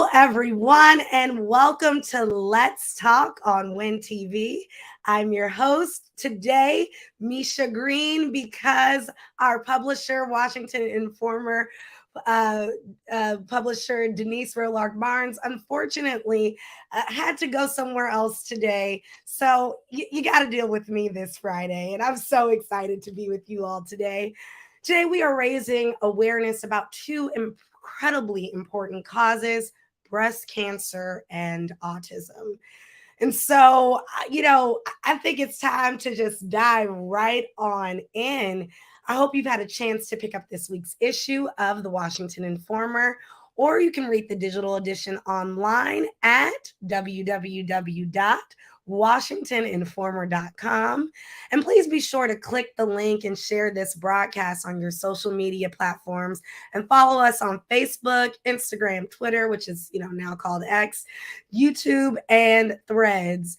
Hello, everyone, and welcome to Let's Talk on Win TV. I'm your host today, Misha Green, because our publisher, Washington Informer, publisher Denise Rolark Barnes, unfortunately, had to go somewhere else today. So you got to deal with me this Friday, and I'm so excited to be with you all today. Today, we are raising awareness about two incredibly important causes: breast cancer and autism. And so, I think it's time to just dive right on in. I hope you've had a chance to pick up this week's issue of the Washington Informer, or you can read the digital edition online at www.washingtoninformer.com. And please be sure to click the link and share this broadcast on your social media platforms, and follow us on Facebook, Instagram, Twitter, which is now called X, YouTube, and Threads.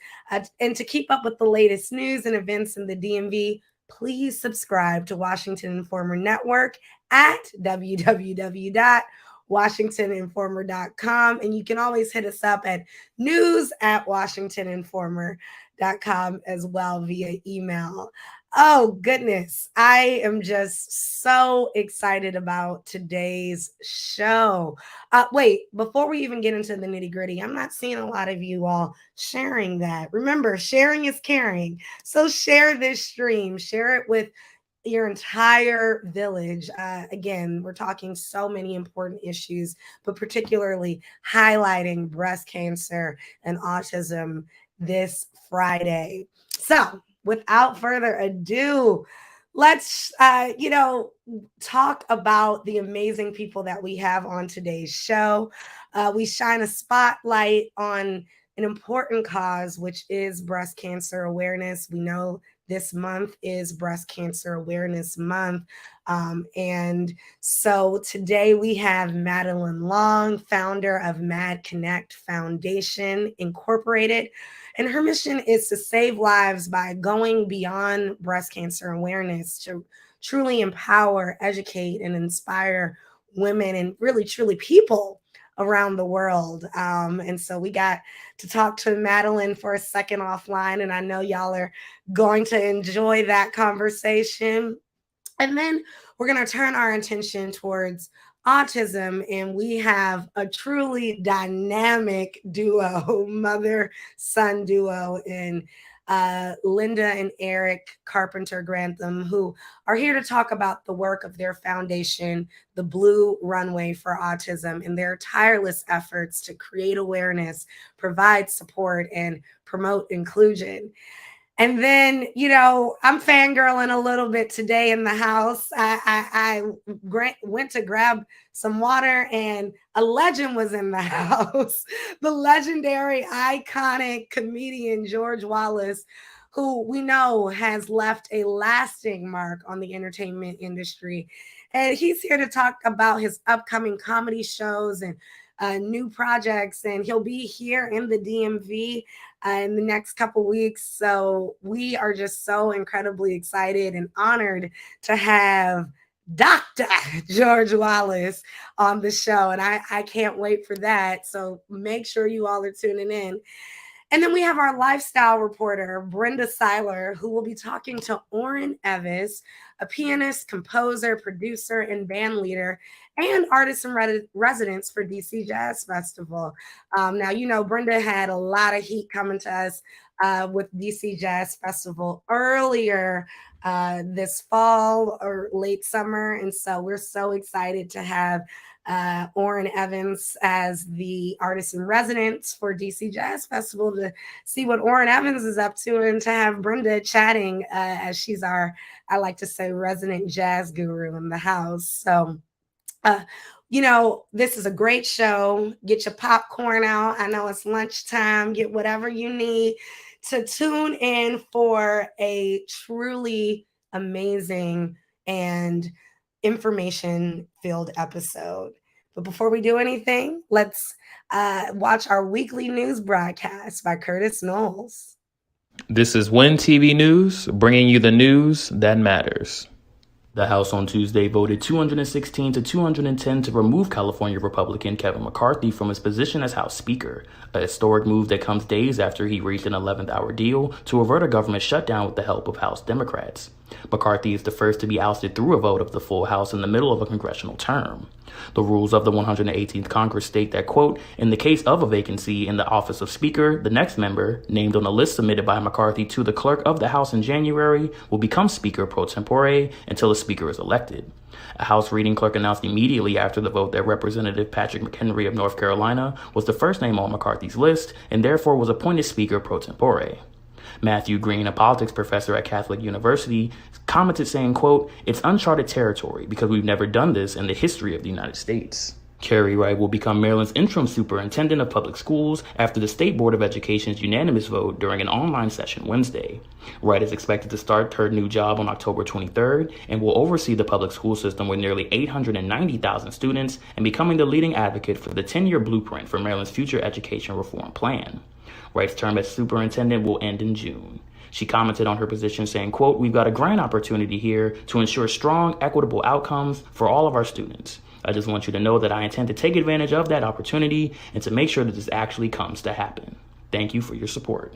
And to keep up with the latest news and events in the DMV, please subscribe to Washington Informer Network at www.washingtoninformer.com. And you can always hit us up at news@washingtoninformer.com as well via email. Oh, goodness. I am just so excited about today's show. Wait, before we even get into the nitty gritty, I'm not seeing a lot of you all sharing that. Remember, sharing is caring. So share this stream, share it with your entire village. Again, we're talking so many important issues, but particularly highlighting breast cancer and autism this Friday. So without further ado, let's talk about the amazing people that we have on today's show. We shine a spotlight on an important cause, which is breast cancer awareness. We know this month is Breast Cancer Awareness Month. And so today we have Madeline Long, founder of Mad Connect Foundation Incorporated. And her mission is to save lives by going beyond breast cancer awareness to truly empower, educate, and inspire women and really, truly people around the world. And so we got to talk to Madeline for a second offline, and I know y'all are going to enjoy that conversation. And then we're going to turn our attention towards autism, and we have a truly dynamic duo, mother-son duo, in Linda and Eric Carpenter Grantham, who are here to talk about the work of their foundation, the Blue Runway for Autism, and their tireless efforts to create awareness, provide support, and promote inclusion. And then, I'm fangirling a little bit today in the house. I went to grab some water, and a legend was in the house. The legendary, iconic comedian George Wallace, who we know has left a lasting mark on the entertainment industry. And he's here to talk about his upcoming comedy shows and new projects. And he'll be here in the DMV in the next couple weeks. So we are just so incredibly excited and honored to have Dr. George Wallace on the show. And I can't wait for that. So make sure you all are tuning in. And then we have our lifestyle reporter, Brenda Seiler, who will be talking to Orrin Evans, a pianist, composer, producer, and band leader, and artist in residence for DC Jazz Festival. Now, Brenda had a lot of heat coming to us with DC Jazz Festival earlier this fall or late summer. And so we're so excited to have Orrin Evans as the artist in residence for DC Jazz Festival, to see what Orrin Evans is up to, and to have Brenda chatting as she's our, I like to say, resident jazz guru in the house. So, this is a great show. Get your popcorn out. I know it's lunchtime. Get whatever you need to tune in for a truly amazing and information-filled episode. But before we do anything, let's watch our weekly news broadcast by Curtis Knowles. This is Win TV News, bringing you the news that matters. The House on Tuesday voted 216 to 210 to remove California Republican Kevin McCarthy from his position as House Speaker, a historic move that comes days after he reached an 11th hour deal to avert a government shutdown with the help of House Democrats. McCarthy is the first to be ousted through a vote of the full House in the middle of a congressional term. The rules of the 118th Congress state that, quote, in the case of a vacancy in the office of Speaker, the next member, named on a list submitted by McCarthy to the clerk of the House in January, will become Speaker pro tempore until a Speaker is elected. A House reading clerk announced immediately after the vote that Representative Patrick McHenry of North Carolina was the first name on McCarthy's list and therefore was appointed Speaker pro tempore. Matthew Green, a politics professor at Catholic University, commented saying, quote, it's uncharted territory because we've never done this in the history of the United States. Carrie Wright will become Maryland's interim superintendent of public schools after the State Board of Education's unanimous vote during an online session Wednesday. Wright is expected to start her new job on October 23rd and will oversee the public school system with nearly 890,000 students and becoming the leading advocate for the 10-year blueprint for Maryland's future education reform plan. Wright's term as superintendent will end in June. She commented on her position saying, quote, we've got a grand opportunity here to ensure strong, equitable outcomes for all of our students. I just want you to know that I intend to take advantage of that opportunity and to make sure that this actually comes to happen. Thank you for your support.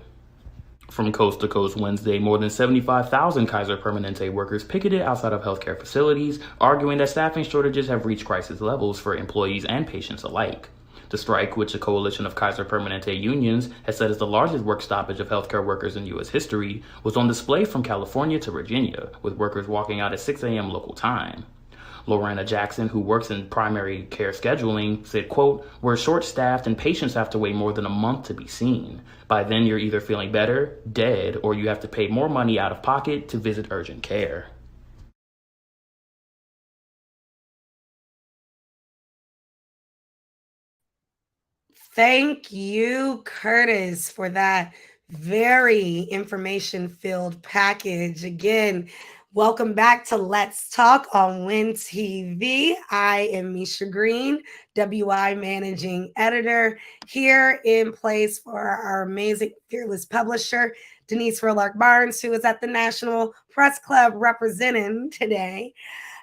From coast to coast Wednesday, more than 75,000 Kaiser Permanente workers picketed outside of healthcare facilities, arguing that staffing shortages have reached crisis levels for employees and patients alike. The strike, which a coalition of Kaiser Permanente unions has said is the largest work stoppage of healthcare workers in U.S. history, was on display from California to Virginia, with workers walking out at 6 a.m. local time. Lorena Jackson, who works in primary care scheduling, said, quote, we're short-staffed and patients have to wait more than a month to be seen. By then, you're either feeling better, dead, or you have to pay more money out of pocket to visit urgent care. Thank you, Curtis, for that very information-filled package. Again, welcome back to Let's Talk on Win TV. I am Misha Green, WI Managing Editor, here in place for our amazing fearless publisher, Denise Rolark Barnes, who is at the National Press Club representing today.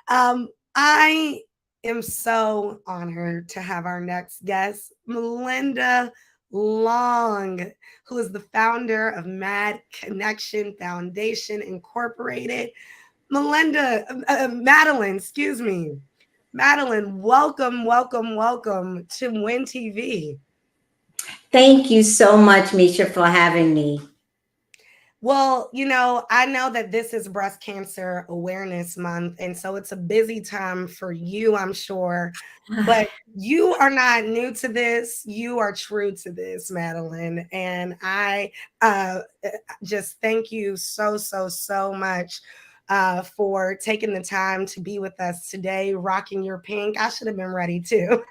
I am so honored to have our next guest, Melinda Long, who is the founder of Mad Connection Foundation Incorporated. Madeline, excuse me. Madeline, welcome, welcome, welcome to Win TV. Thank you so much, Misha, for having me. Well, I know that this is Breast Cancer Awareness Month, and so it's a busy time for you, I'm sure. But you are not new to this. You are true to this, Madeline. And I just thank you so, so, so much for taking the time to be with us today, rocking your pink. I should have been ready too.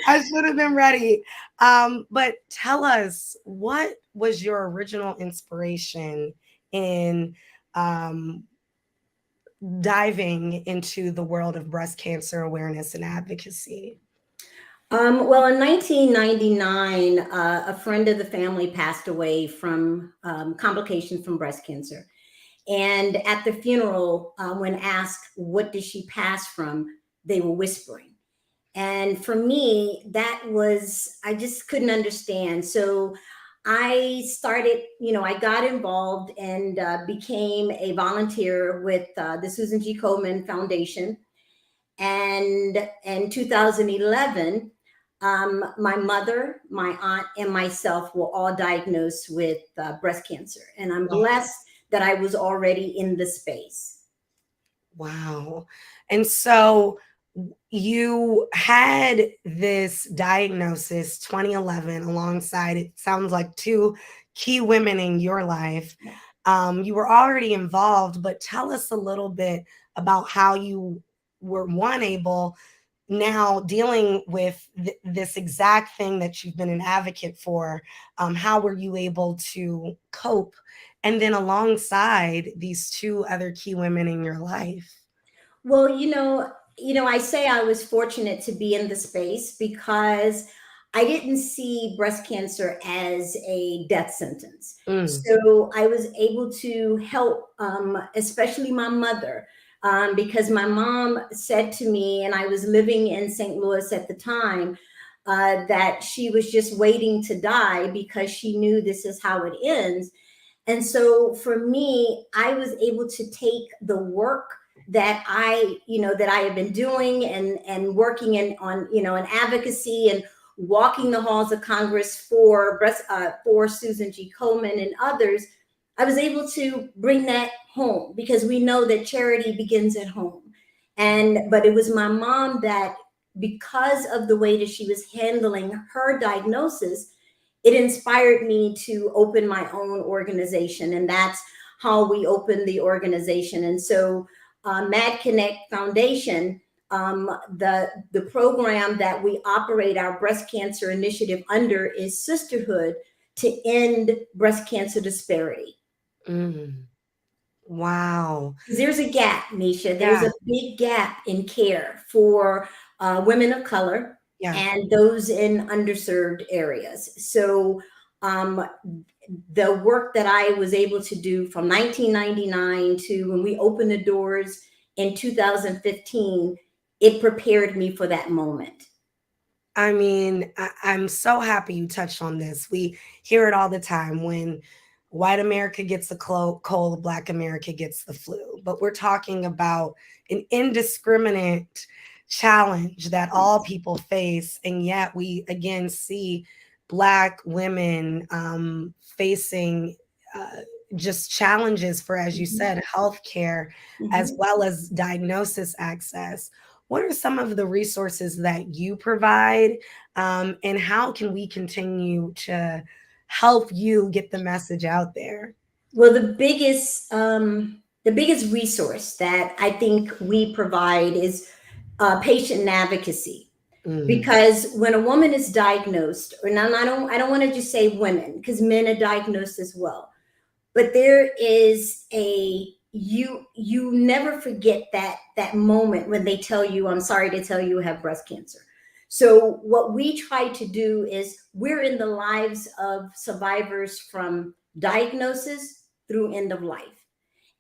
I should have been ready. But tell us, what was your original inspiration in diving into the world of breast cancer awareness and advocacy? Well, in 1999, a friend of the family passed away from complications from breast cancer. And at the funeral, when asked, what did she pass from, they were whispering. And for me, I just couldn't understand. So I started, I got involved and became a volunteer with the Susan G. Komen Foundation. And in 2011, my mother, my aunt, and myself were all diagnosed with breast cancer. And I'm blessed that I was already in the space. Wow. And so you had this diagnosis 2011 alongside, it sounds like, two key women in your life. You were already involved, but tell us a little bit about how you were able now dealing with this exact thing that you've been an advocate for. How were you able to cope? And then alongside these two other key women in your life? Well, I say I was fortunate to be in the space because I didn't see breast cancer as a death sentence. So I was able to help, especially my mother, because my mom said to me, and I was living in St. Louis at the time, that she was just waiting to die because she knew this is how it ends. And so for me, I was able to take the work that that I have been doing and working in advocacy and walking the halls of Congress for Susan G. Komen and others. I was able to bring that home because we know that charity begins at home. But it was my mom that, because of the way that she was handling her diagnosis, it inspired me to open my own organization. And that's how we opened the organization. And so Mad Connect Foundation, the program that we operate our breast cancer initiative under is Sisterhood to End Breast Cancer Disparity. Wow. There's a gap, Nisha. There's Yeah. a big gap in care for women of color Yeah. and those in underserved areas. So the work that I was able to do from 1999 to when we opened the doors in 2015, it prepared me for that moment. I mean, I'm so happy you touched on this. We hear it all the time: when white America gets the cold, Black America gets the flu. But we're talking about an indiscriminate challenge that all people face. And yet we again see Black women facing just challenges for, as you said, healthcare, as well as diagnosis access. What are some of the resources that you provide, and how can we continue to help you get the message out there? Well, the biggest resource that I think we provide is patient advocacy. Because when a woman is diagnosed, or now I don't want to just say women, because men are diagnosed as well, but there is you never forget that moment when they tell you, I'm sorry to tell you have breast cancer. So what we try to do is, we're in the lives of survivors from diagnosis through end of life.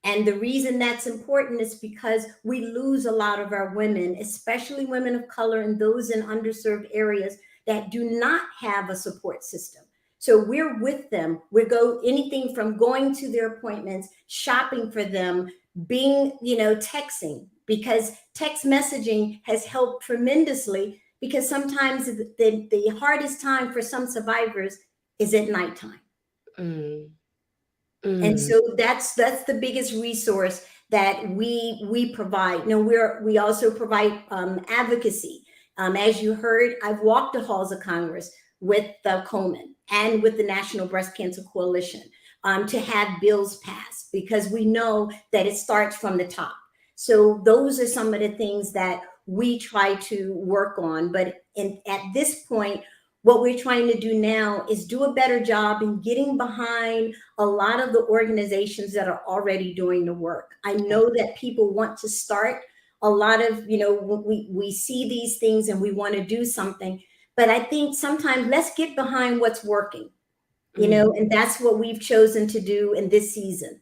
And the reason that's important is because we lose a lot of our women, especially women of color and those in underserved areas that do not have a support system. So we're with them. We go anything from going to their appointments, shopping for them, being, texting, because text messaging has helped tremendously, because sometimes the hardest time for some survivors is at nighttime. And so that's the biggest resource that we provide. Now we also provide advocacy. As you heard, I've walked the halls of Congress with Komen and with the National Breast Cancer Coalition to have bills passed, because we know that it starts from the top. So those are some of the things that we try to work on. But at this point, what we're trying to do now is do a better job in getting behind a lot of the organizations that are already doing the work. I know that people want to start a lot of, we see these things and we want to do something, but I think sometimes let's get behind what's working, and that's what we've chosen to do in this season.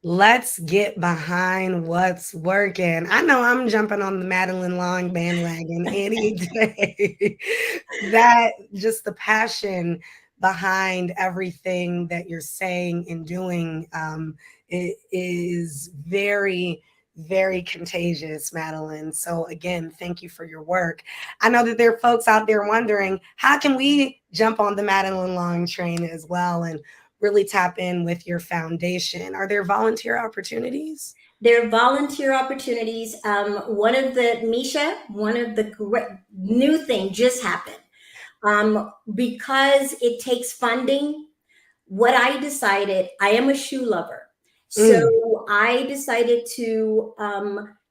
Let's get behind what's working. I know I'm jumping on the Madeline Long bandwagon any day. That just the passion behind everything that you're saying and doing, it is very, very contagious, Madeline. So again, thank you for your work. I know that there are folks out there wondering, how can we jump on the Madeline Long train as well and really tap in with your foundation? Are there volunteer opportunities? There are volunteer opportunities. One of the great new thing just happened. Because it takes funding, what I decided, I am a shoe lover. So I decided to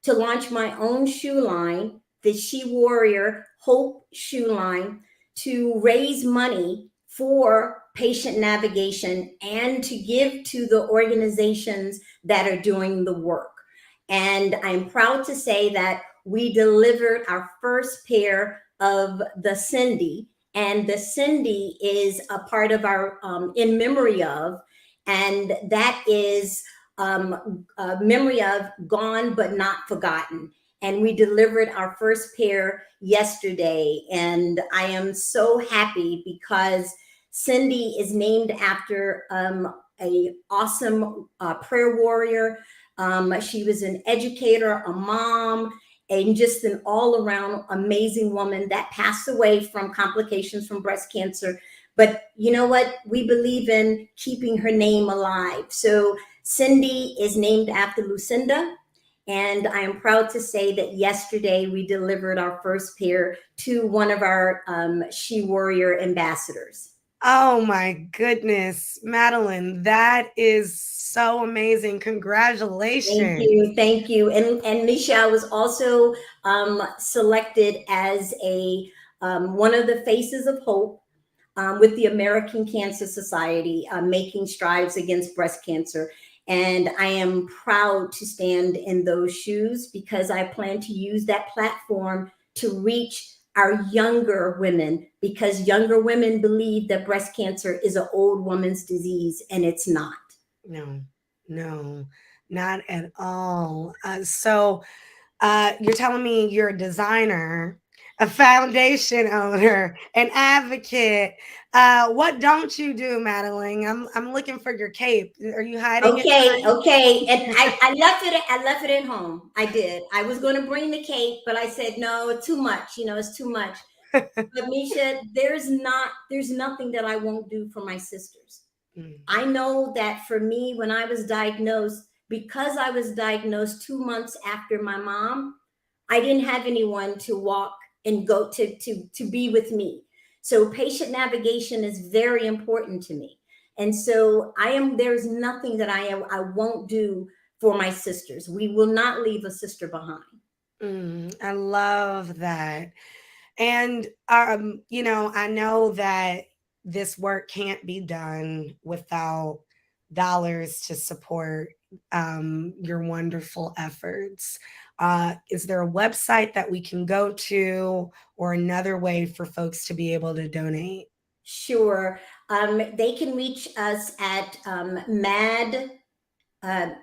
launch my own shoe line, the She Warrior Hope shoe line, to raise money for patient navigation and to give to the organizations that are doing the work. And I'm proud to say that we delivered our first pair of the Cindy, and the Cindy is a part of our in memory of, and that is memory of Gone But Not Forgotten. And we delivered our first pair yesterday. And I am so happy because Cindy is named after a awesome prayer warrior. She was an educator, a mom, and just an all around amazing woman that passed away from complications from breast cancer. But you know what? We believe in keeping her name alive. So Cindy is named after Lucinda. And I am proud to say that yesterday we delivered our first pair to one of our She Warrior ambassadors. Oh my goodness, Madeline, that is so amazing. Thank Congratulations. you, thank you. And Michelle was also selected as a one of the faces of hope with the American Cancer Society, making strides against breast cancer. And I am proud to stand in those shoes because I plan to use that platform to reach our younger women, because younger women believe that breast cancer is an old woman's disease, and it's not. No, no, not at all. You're telling me you're a designer, a foundation owner, an advocate. What don't you do, Madeline? I'm looking for your cape. Are you hiding it Okay, behind? okay. And I left it. I left it at home. I did. I was going to bring the cake, but I said no. Too much. You know, it's too much. But Misha, there's nothing that I won't do for my sisters. Mm, I know that for me, when I was diagnosed, because I was diagnosed 2 months after my mom, I didn't have anyone to walk and go to be with me. So patient navigation is very important to me. And so there's nothing that I won't do for my sisters. We will not leave a sister behind. I love that. And I know that this work can't be done without dollars to support your wonderful efforts. Is there a website that we can go to or another way for folks to be able to donate? Sure. They can reach us at MAD.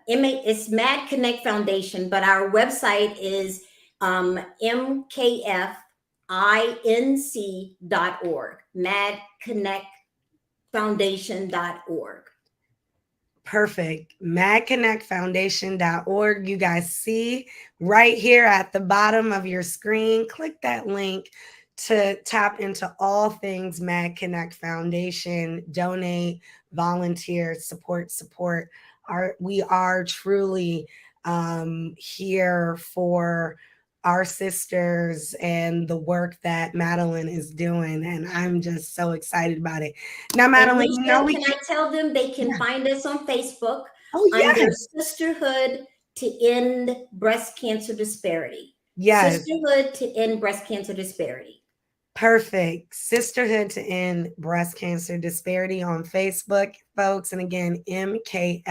It's Mad Connect Foundation, but our website is mkfinc.org, madconnectfoundation.org. Perfect. MadConnectFoundation.org. You guys see right here at the bottom of your screen. Click that link to tap into all things Mad Connect Foundation. Donate, volunteer, support. We are truly here for our sisters and the work that Madeline is doing. And I'm just so excited about it. Now, And Madeline, Misha, we can I can't. tell them they Yeah. can find us on Facebook Oh, under yes. Sisterhood to End Breast Cancer Disparity? Yes. Sisterhood to End Breast Cancer Disparity. Perfect. Sisterhood to End Breast Cancer Disparity on Facebook, folks. And again, mkfinc.org.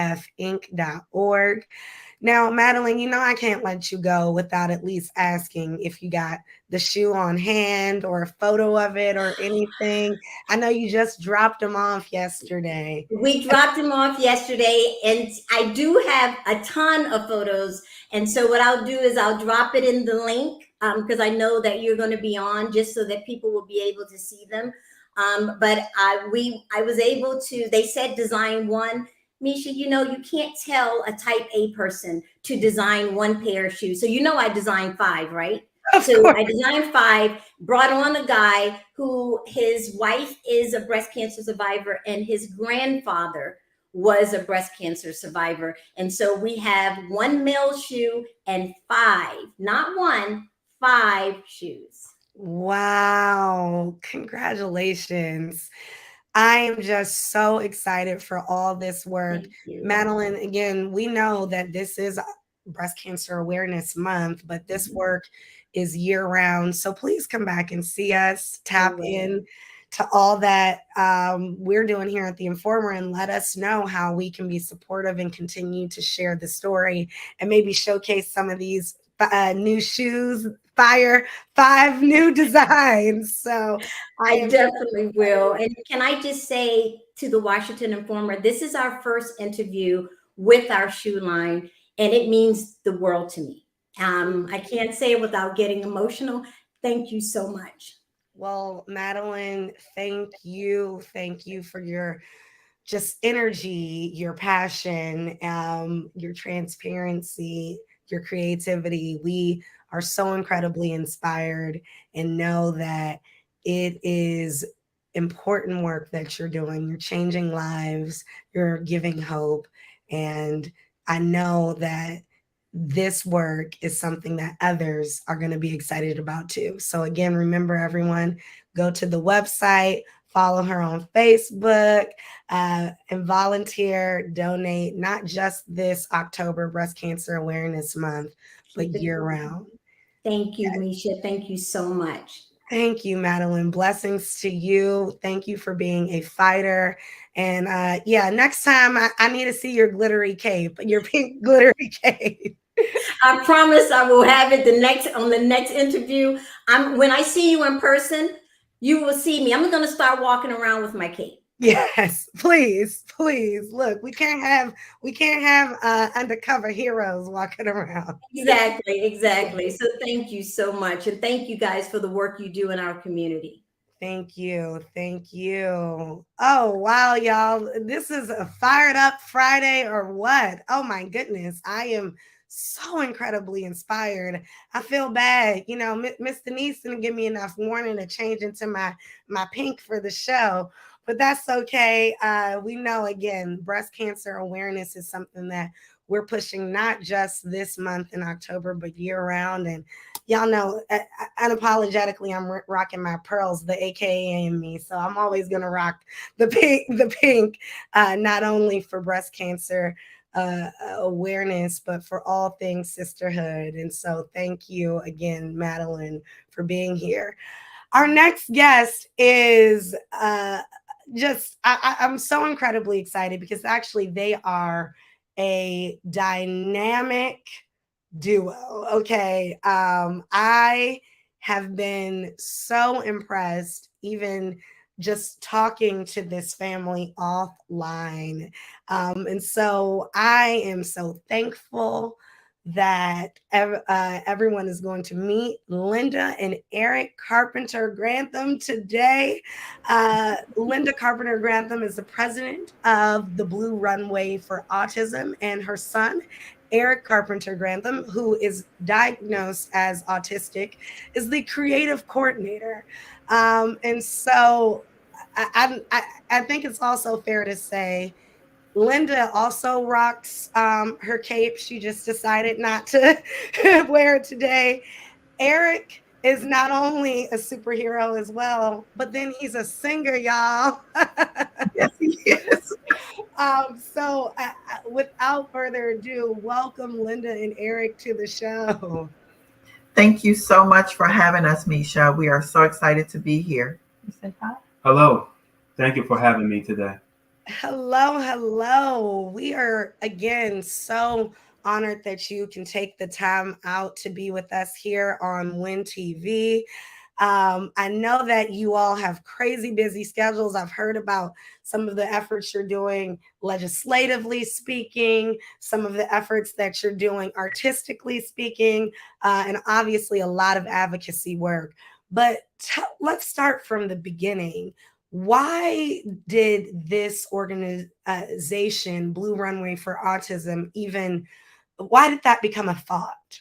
Now, Madeline, I can't let you go without at least asking if you got the shoe on hand or a photo of it or anything. I know you just dropped them off yesterday. We dropped him off yesterday, and I do have a ton of photos. And so what I'll do is I'll drop it in the link because I know that you're going to be on, just so that people will be able to see them. But I was able to. They said design one. Misha, you can't tell a type A person to design one pair of shoes. So I designed 5, right? Of So course. I designed 5, brought on a guy who his wife is a breast cancer survivor and his grandfather was a breast cancer survivor. And so we have 1 male shoe and 5, not 1, 5 shoes. Wow. Congratulations. I am just so excited for all this work. Thank you. Madeline, again, we know that this is Breast Cancer Awareness Month, but this Mhm. work is year round. So please come back and see us, I tap will. in to all that we're doing here at The Informer, and let us know how we can be supportive and continue to share the story and maybe showcase some of these new shoes, fire 5 new designs. So I I am just definitely will. And can I just say to the Washington Informer, this is our first interview with our shoe line, and it means the world to me. I can't say it without getting emotional. Thank you so much. Well, Madeline, thank you. Thank you for your just energy, your passion, your transparency, your creativity. We are so incredibly inspired and know that it is important work that you're doing. You're changing lives, you're giving hope. And I know that this work is something that others are going to be excited about too. So, again, remember everyone, go to the website, follow her on Facebook, and volunteer, donate, not just this October Breast Cancer Awareness Month, but Keep it year going. round. Thank you, Misha. Thank you so much. Thank you, Madeline. Blessings to you. Thank you for being a fighter. And yeah, next time I need to see your glittery cape, your pink glittery cape. I promise I will have it on the next interview. When I see you in person, you will see me. I'm going to start walking around with my cape. Yes, please, please. Look, we can't have undercover heroes walking around. Exactly. So thank you so much. And thank you guys for the work you do in our community. Thank you. Thank you. Oh, wow, y'all. This is a fired up Friday or what? Oh, my goodness. I am so incredibly inspired. I feel bad. You know, Miss Denise didn't give me enough warning to change into my pink for the show, but that's okay. We know, again, breast cancer awareness is something that we're pushing not just this month in October, but year round. And y'all know, unapologetically, I'm rocking my pearls, the AKA in me. So I'm always gonna rock the pink, not only for breast cancer awareness, but for all things sisterhood. And so thank you again, Madeline, for being here. Our next guest is I'm so incredibly excited because actually they are a dynamic duo. Okay. I have been so impressed, even just talking to this family offline. And so I am so thankful that everyone is going to meet Linda and Eric Carpenter Grantham today. Linda Carpenter Grantham is the president of the Blue Runway for Autism, and her son, Eric Carpenter Grantham, who is diagnosed as autistic, is the creative coordinator. And so I think it's also fair to say Linda also rocks her cape. She just decided not to wear it today. Eric is not only a superhero as well, but then he's a singer, y'all. Yes, he is. So, without further ado, welcome Linda and Eric to the show. Thank you so much for having us, Misha. We are so excited to be here. You say hi? Hello. Thank you for having me today. Hello, hello. We are again so honored that you can take the time out to be with us here on Win TV. I know that you all have crazy busy schedules. I've heard about some of the efforts you're doing legislatively speaking, some of the efforts that you're doing artistically speaking, and obviously a lot of advocacy work. But let's start from the beginning. Why did this organization, Blue Runway for Autism, why did that become a thought?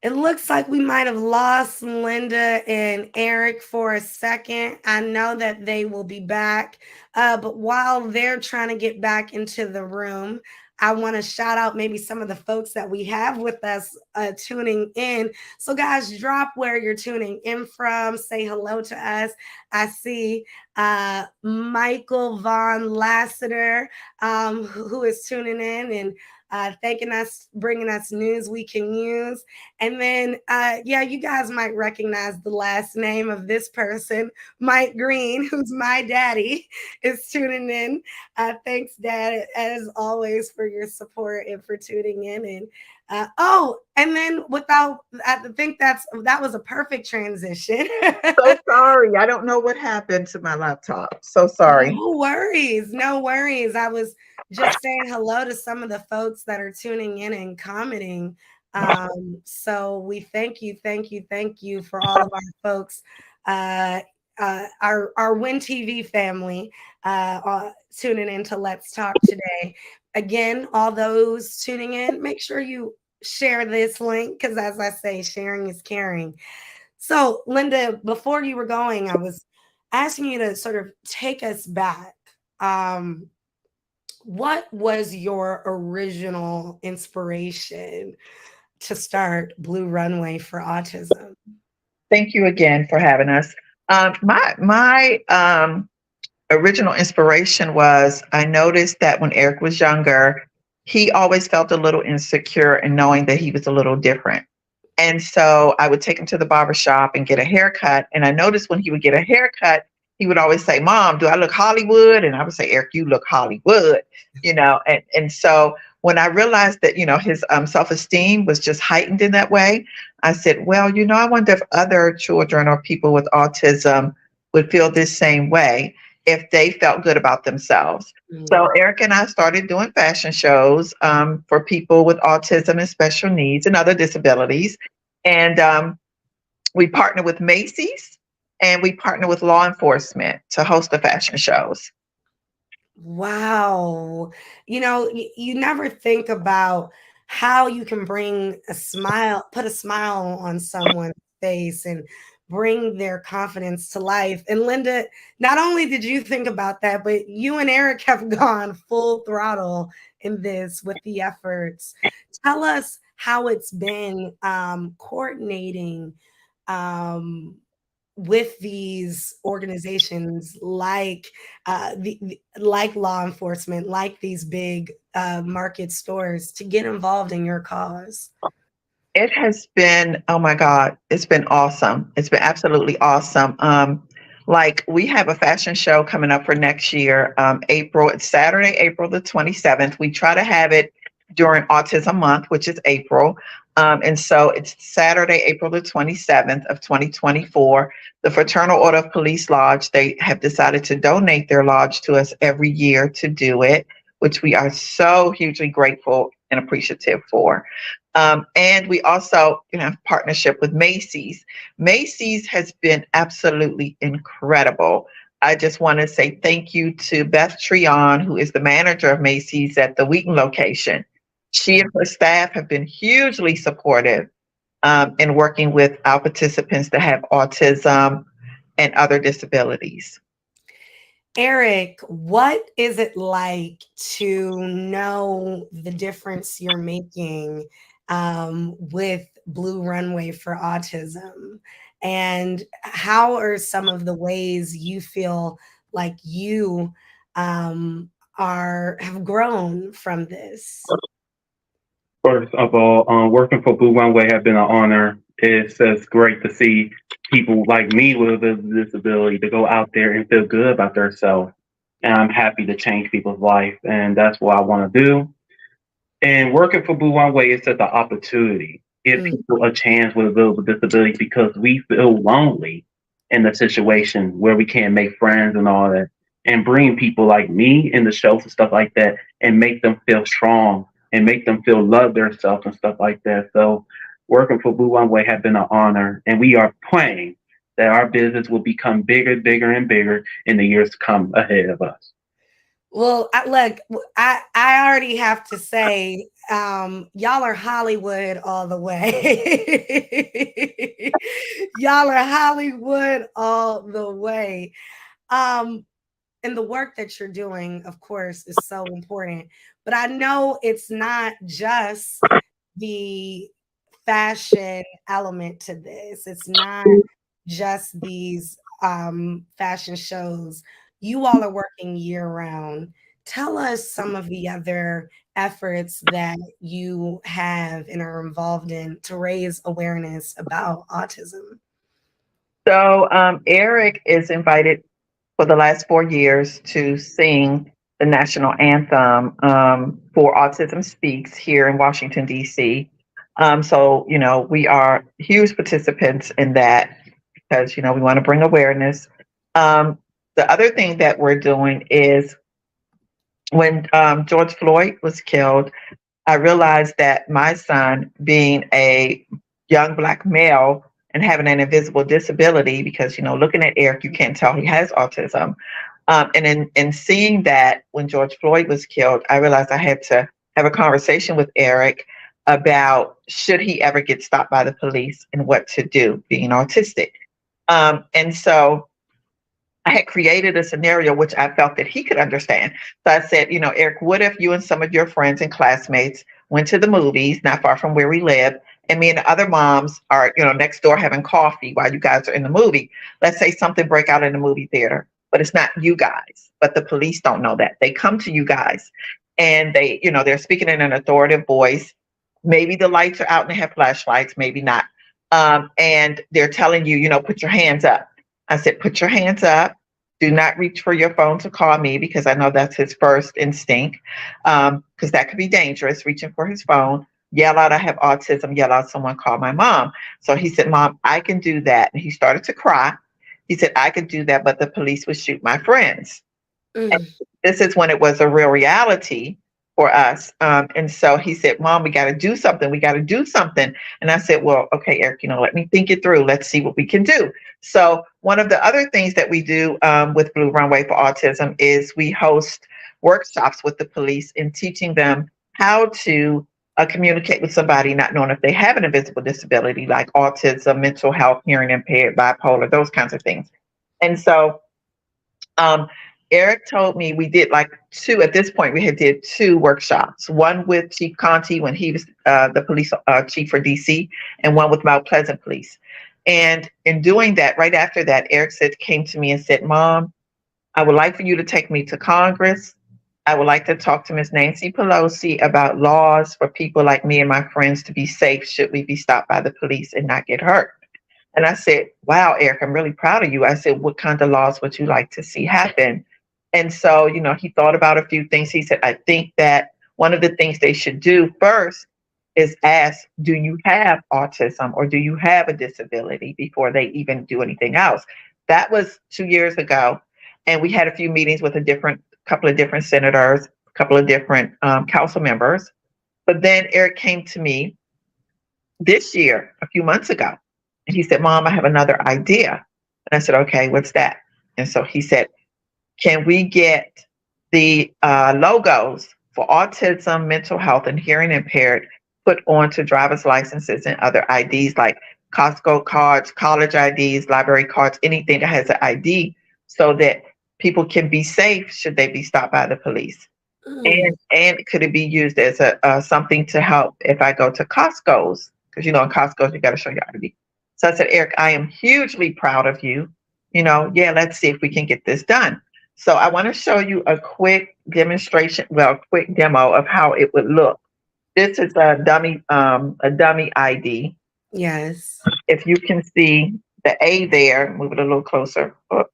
It looks like we might have lost Linda and Eric for a second. I know that they will be back. But while they're trying to get back into the room, I want to shout out maybe some of the folks that we have with us tuning in. So, guys, drop where you're tuning in from. Say hello to us. I see Michael Von Lassiter, who is tuning in and thanking us, bringing us news we can use. And then, yeah, you guys might recognize the last name of this person, Mike Green, who's my daddy, is tuning in. Thanks, Dad, as always, for your support and for tuning in. And Oh, and then I think that was a perfect transition. So sorry. I don't know what happened to my laptop. So sorry. No worries. No worries. I was just saying hello to some of the folks that are tuning in and commenting. So we thank you, thank you for all of our folks, uh, our Win TV family tuning in to Let's Talk today. Again, all those tuning in, make sure you share this link because, as I say, sharing is caring. So, Linda, before you were going, I was asking you to sort of take us back. Um, what was your original inspiration to start Blue Runway for Autism? Thank you again for having us. My original inspiration was I noticed that when Eric was younger, he always felt a little insecure in knowing that he was a little different. And so I would take him to the barber shop and get a haircut. And I noticed when he would get a haircut, he would always say, Mom, do I look Hollywood? And I would say, Eric, you look Hollywood, and so when I realized that, his self-esteem was just heightened in that way, I said, well, I wonder if other children or people with autism would feel this same way if they felt good about themselves. So Eric and I started doing fashion shows for people with autism and special needs and other disabilities. And we partner with Macy's and we partner with law enforcement to host the fashion shows. Wow. You never think about how you can bring a smile, put a smile on someone's face and bring their confidence to life. And Linda, not only did you think about that, but you and Eric have gone full throttle in this with the efforts. Tell us how it's been coordinating with these organizations like like law enforcement, like these big market stores, to get involved in your cause? It has been, oh my God, it's been awesome. It's been absolutely awesome. Like we have a fashion show coming up for next year, it's Saturday, April the 27th. We try to have it during Autism Month, which is April. And so it's Saturday, April the 27th of 2024. The Fraternal Order of Police Lodge, they have decided to donate their lodge to us every year to do it, which we are so hugely grateful and appreciative for. And we also have partnership with Macy's. Macy's has been absolutely incredible. I just want to say thank you to Beth Trion, who is the manager of Macy's at the Wheaton location. She and her staff have been hugely supportive in working with our participants that have autism and other disabilities. Eric, what is it like to know the difference you're making with Blue Runway for Autism? And how are some of the ways you feel like you have grown from this? First of all, working for Blue Runway has been an honor. It's just great to see people like me with a disability to go out there and feel good about themselves. And I'm happy to change people's life, and that's what I want to do. And working for Blue Runway is just an opportunity. Give people a chance with a disability because we feel lonely in the situation where we can't make friends and all that. And bring people like me in the shows and stuff like that and make them feel strong and make them feel love themselves and stuff like that. So working for Blue Runway has been an honor. And we are praying that our business will become bigger, bigger, and bigger in the years to come ahead of us. Well, I already have to say, y'all are Hollywood all the way. Y'all are Hollywood all the way. And the work that you're doing, of course, is so important. But I know it's not just the fashion element to this. It's not just these fashion shows. You all are working year round. Tell us some of the other efforts that you have and are involved in to raise awareness about autism. So Eric is invited for the last 4 years to sing the national anthem for Autism Speaks here in Washington, D.C. So, we are huge participants in that because, we want to bring awareness. Um, the other thing that we're doing is when George Floyd was killed, I realized that my son, being a young Black male and having an invisible disability, because, looking at Eric, you can't tell he has autism. And in seeing that when George Floyd was killed, I realized I had to have a conversation with Eric about should he ever get stopped by the police and what to do, being autistic. And so I had created a scenario which I felt that he could understand. So I said, Eric, what if you and some of your friends and classmates went to the movies, not far from where we live, and me and the other moms are, next door having coffee while you guys are in the movie. Let's say something break out in the movie theater, but it's not you guys, but the police don't know that. They come to you guys and they're speaking in an authoritative voice. Maybe the lights are out and they have flashlights, maybe not. And they're telling you, put your hands up. I said, put your hands up. Do not reach for your phone to call me because I know that's his first instinct, because that could be dangerous, reaching for his phone. Yell out, I have autism. Yell out, someone call my mom. So he said, Mom, I can do that. And he started to cry. He said, I could do that, but the police would shoot my friends. And this is when it was a real reality for us. And so he said, Mom, we got to do something. We got to do something. And I said, well, okay, Eric, let me think it through. Let's see what we can do. So one of the other things that we do with Blue Runway for Autism is we host workshops with the police in teaching them how to communicate with somebody not knowing if they have an invisible disability like autism, mental health, hearing impaired, bipolar, those kinds of things. And so Eric told me we did like two, at this point, we had did two workshops, one with Chief Conti when he was the police chief for DC, and one with Mount Pleasant Police. And in doing that, right after that, Eric came to me and said, Mom, I would like for you to take me to Congress. I would like to talk to Miss Nancy Pelosi about laws for people like me and my friends to be safe should we be stopped by the police and not get hurt. And I said, wow, Eric, I'm really proud of you. I said, what kind of laws would you like to see happen? And so, he thought about a few things. He said, I think that one of the things they should do first is ask, do you have autism or do you have a disability before they even do anything else? That was 2 years ago. And we had a few meetings with couple of different senators, a couple of different council members. But then Eric came to me this year, a few months ago, and he said, Mom, I have another idea. And I said, okay, what's that? And so he said, can we get the logos for autism, mental health, and hearing impaired put onto driver's licenses and other IDs like Costco cards, college IDs, library cards, anything that has an ID so that people can be safe should they be stopped by the police? And could it be used as a something to help if I go to Costco's? Because, in Costco's, you got to show your ID. So I said, Eric, I am hugely proud of you. Let's see if we can get this done. So I want to show you a quick demonstration, quick demo of how it would look. This is a dummy ID. Yes. If you can see the A there, move it a little closer. Oh,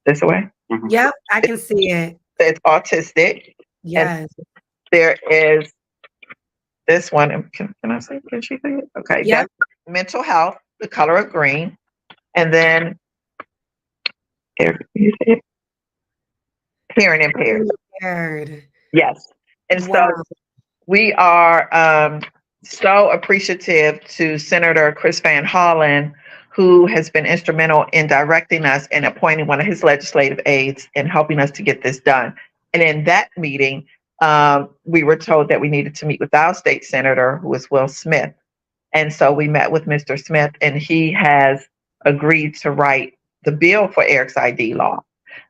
this way. Mhm. Yep, I can see it. It's autistic. Yes. And there is this one. Can I see? Can she see it? Okay. Yep. That's mental health, the color of green. And then hearing impaired. Yes. And Wow. so we are so appreciative to Senator Chris Van Hollen, who has been instrumental in directing us and appointing one of his legislative aides and helping us to get this done. And in that meeting, we were told that we needed to meet with our state senator, who is Will Smith. And so we met with Mr. Smith, and he has agreed to write the bill for Eric's ID law.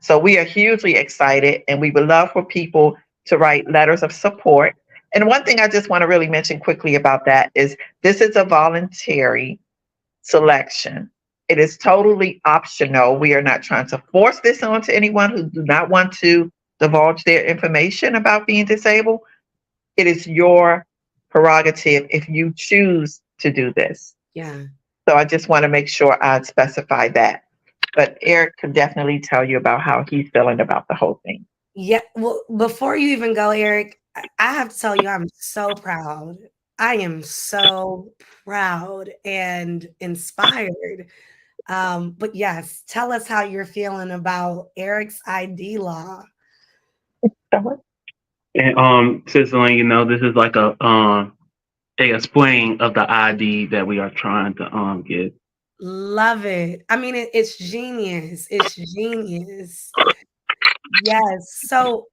So we are hugely excited, and we would love for people to write letters of support. And one thing I just want to really mention quickly about that is this is a voluntary selection. It is totally optional. We are not trying to force this onto anyone who do not want to divulge their information about being disabled. It is your prerogative if you choose to do this. Yeah. So I just want to make sure I specify that. But Eric could definitely tell you about how he's feeling about the whole thing. Yeah. Well, before you even go, Eric, I have to tell you, I'm so proud. I am so proud and inspired. But yes, tell us how you're feeling about Eric's ID law. And Cicely, this is like a explain of the ID that we are trying to get. Love it. I mean, it's genius. It's genius. Yes. So,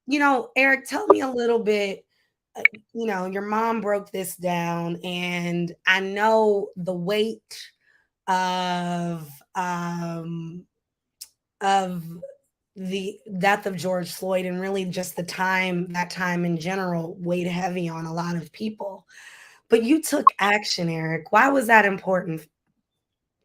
Eric, tell me a little bit. Your mom broke this down, and I know the weight of of the death of George Floyd, and really just that time in general weighed heavy on a lot of people. But you took action, Eric. Why was that important?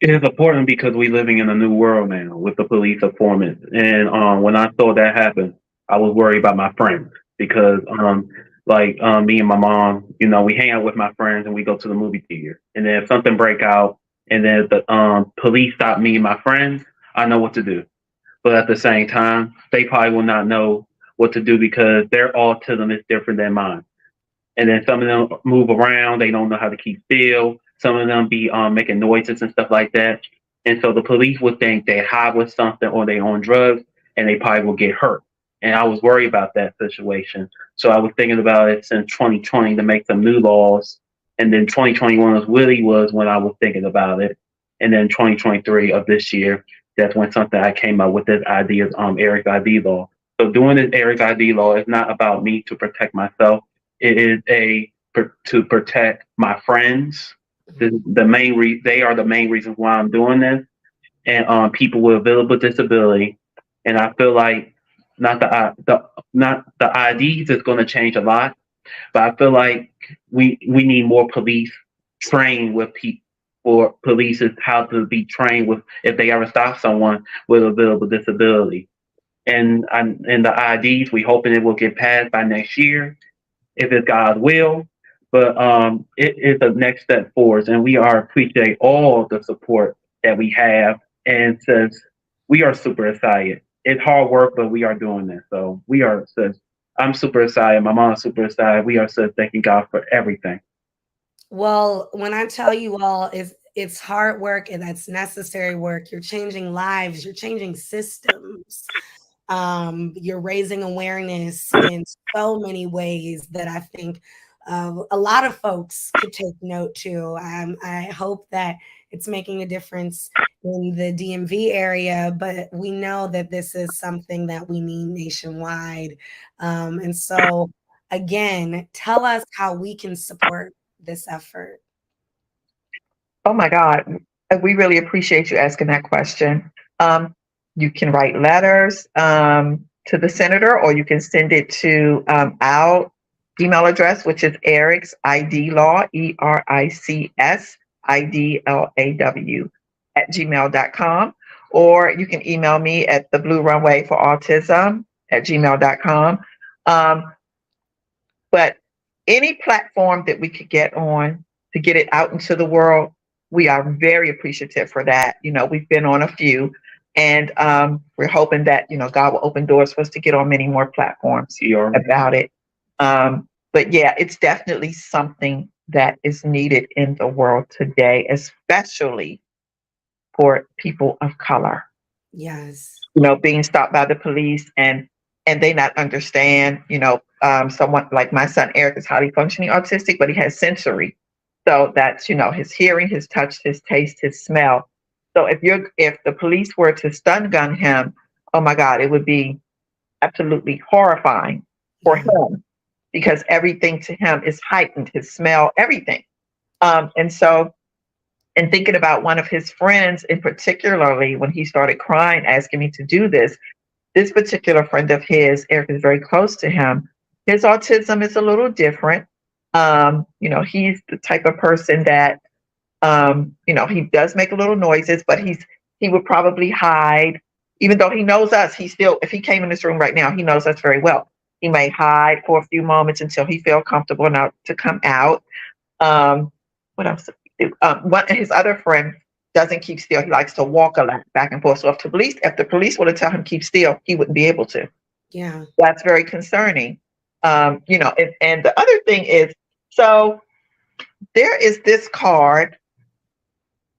It is important because we're living in a new world now with the police informant. And when I saw that happen, I was worried about my friends because, me and my mom, we hang out with my friends and we go to the movie theater. And then if something break out and then the police stop me and my friends, I know what to do. But at the same time, they probably will not know what to do because their autism is different than mine. And then some of them move around. They don't know how to keep still. Some of them be making noises and stuff like that. And so the police would think they high with something or they on drugs, and they probably will get hurt. And I was worried about that situation. So I was thinking about it since 2020 to make some new laws. And then 2021 was when I was thinking about it. And then 2023 of this year, that's when something I came up with this idea of Eric's ID law. So doing this Eric's ID law is not about me to protect myself. It is to protect my friends. The main they are the main reason why I'm doing this, and people with available disability. And I feel like not the IDs is going to change a lot, but I feel like we need more police trained with people. For police is how to be trained with if they ever stop someone with available disability. And the IDs, we hoping it will get passed by next year if it's God's will. But it is the next step forward, and we appreciate all the support that we have. And says we are super excited. It's hard work, but we are doing this. So we are says I'm super excited. My mom's super excited. We are so thanking God for everything. Well, when I tell you all, it's hard work and that's necessary work. You're changing lives. You're changing systems. You're raising awareness in so many ways that I think a lot of folks could take note to. I hope that it's making a difference in the DMV area, but we know that this is something that we need nationwide. And so, again, tell us how we can support this effort. Oh my God. We really appreciate you asking that question. You can write letters to the senator, or you can send it to our email address, which is Eric's ID Law, ERICS IDLAW @gmail.com. Or you can email me at the Blue Runway for Autism @gmail.com. But any platform that we could get on to get it out into the world, we are very appreciative for that. We've been on a few, and we're hoping that, God will open doors for us to get on many more platforms about it. But yeah, it's definitely something that is needed in the world today, especially for people of color. Yes. Being stopped by the police and they not understand, someone like my son Eric is highly functioning autistic, but he has sensory. So that's, his hearing, his touch, his taste, his smell. So if the police were to stun gun him, oh my God, it would be absolutely horrifying for him, because everything to him is heightened, his smell, everything. And thinking about one of his friends, in particularly when he started crying, asking me to do this particular friend of his, Eric is very close to him. His autism is a little different. He's the type of person that, he does make little noises, but he would probably hide, even though he knows us. If he came in this room right now, he knows us very well. He may hide for a few moments until he feels comfortable enough to come out. What else? One of his other friends doesn't keep still. He likes to walk a lot back and forth. So if the police were to tell him keep still, he wouldn't be able to. Yeah. That's very concerning. And the other thing is, so there is this card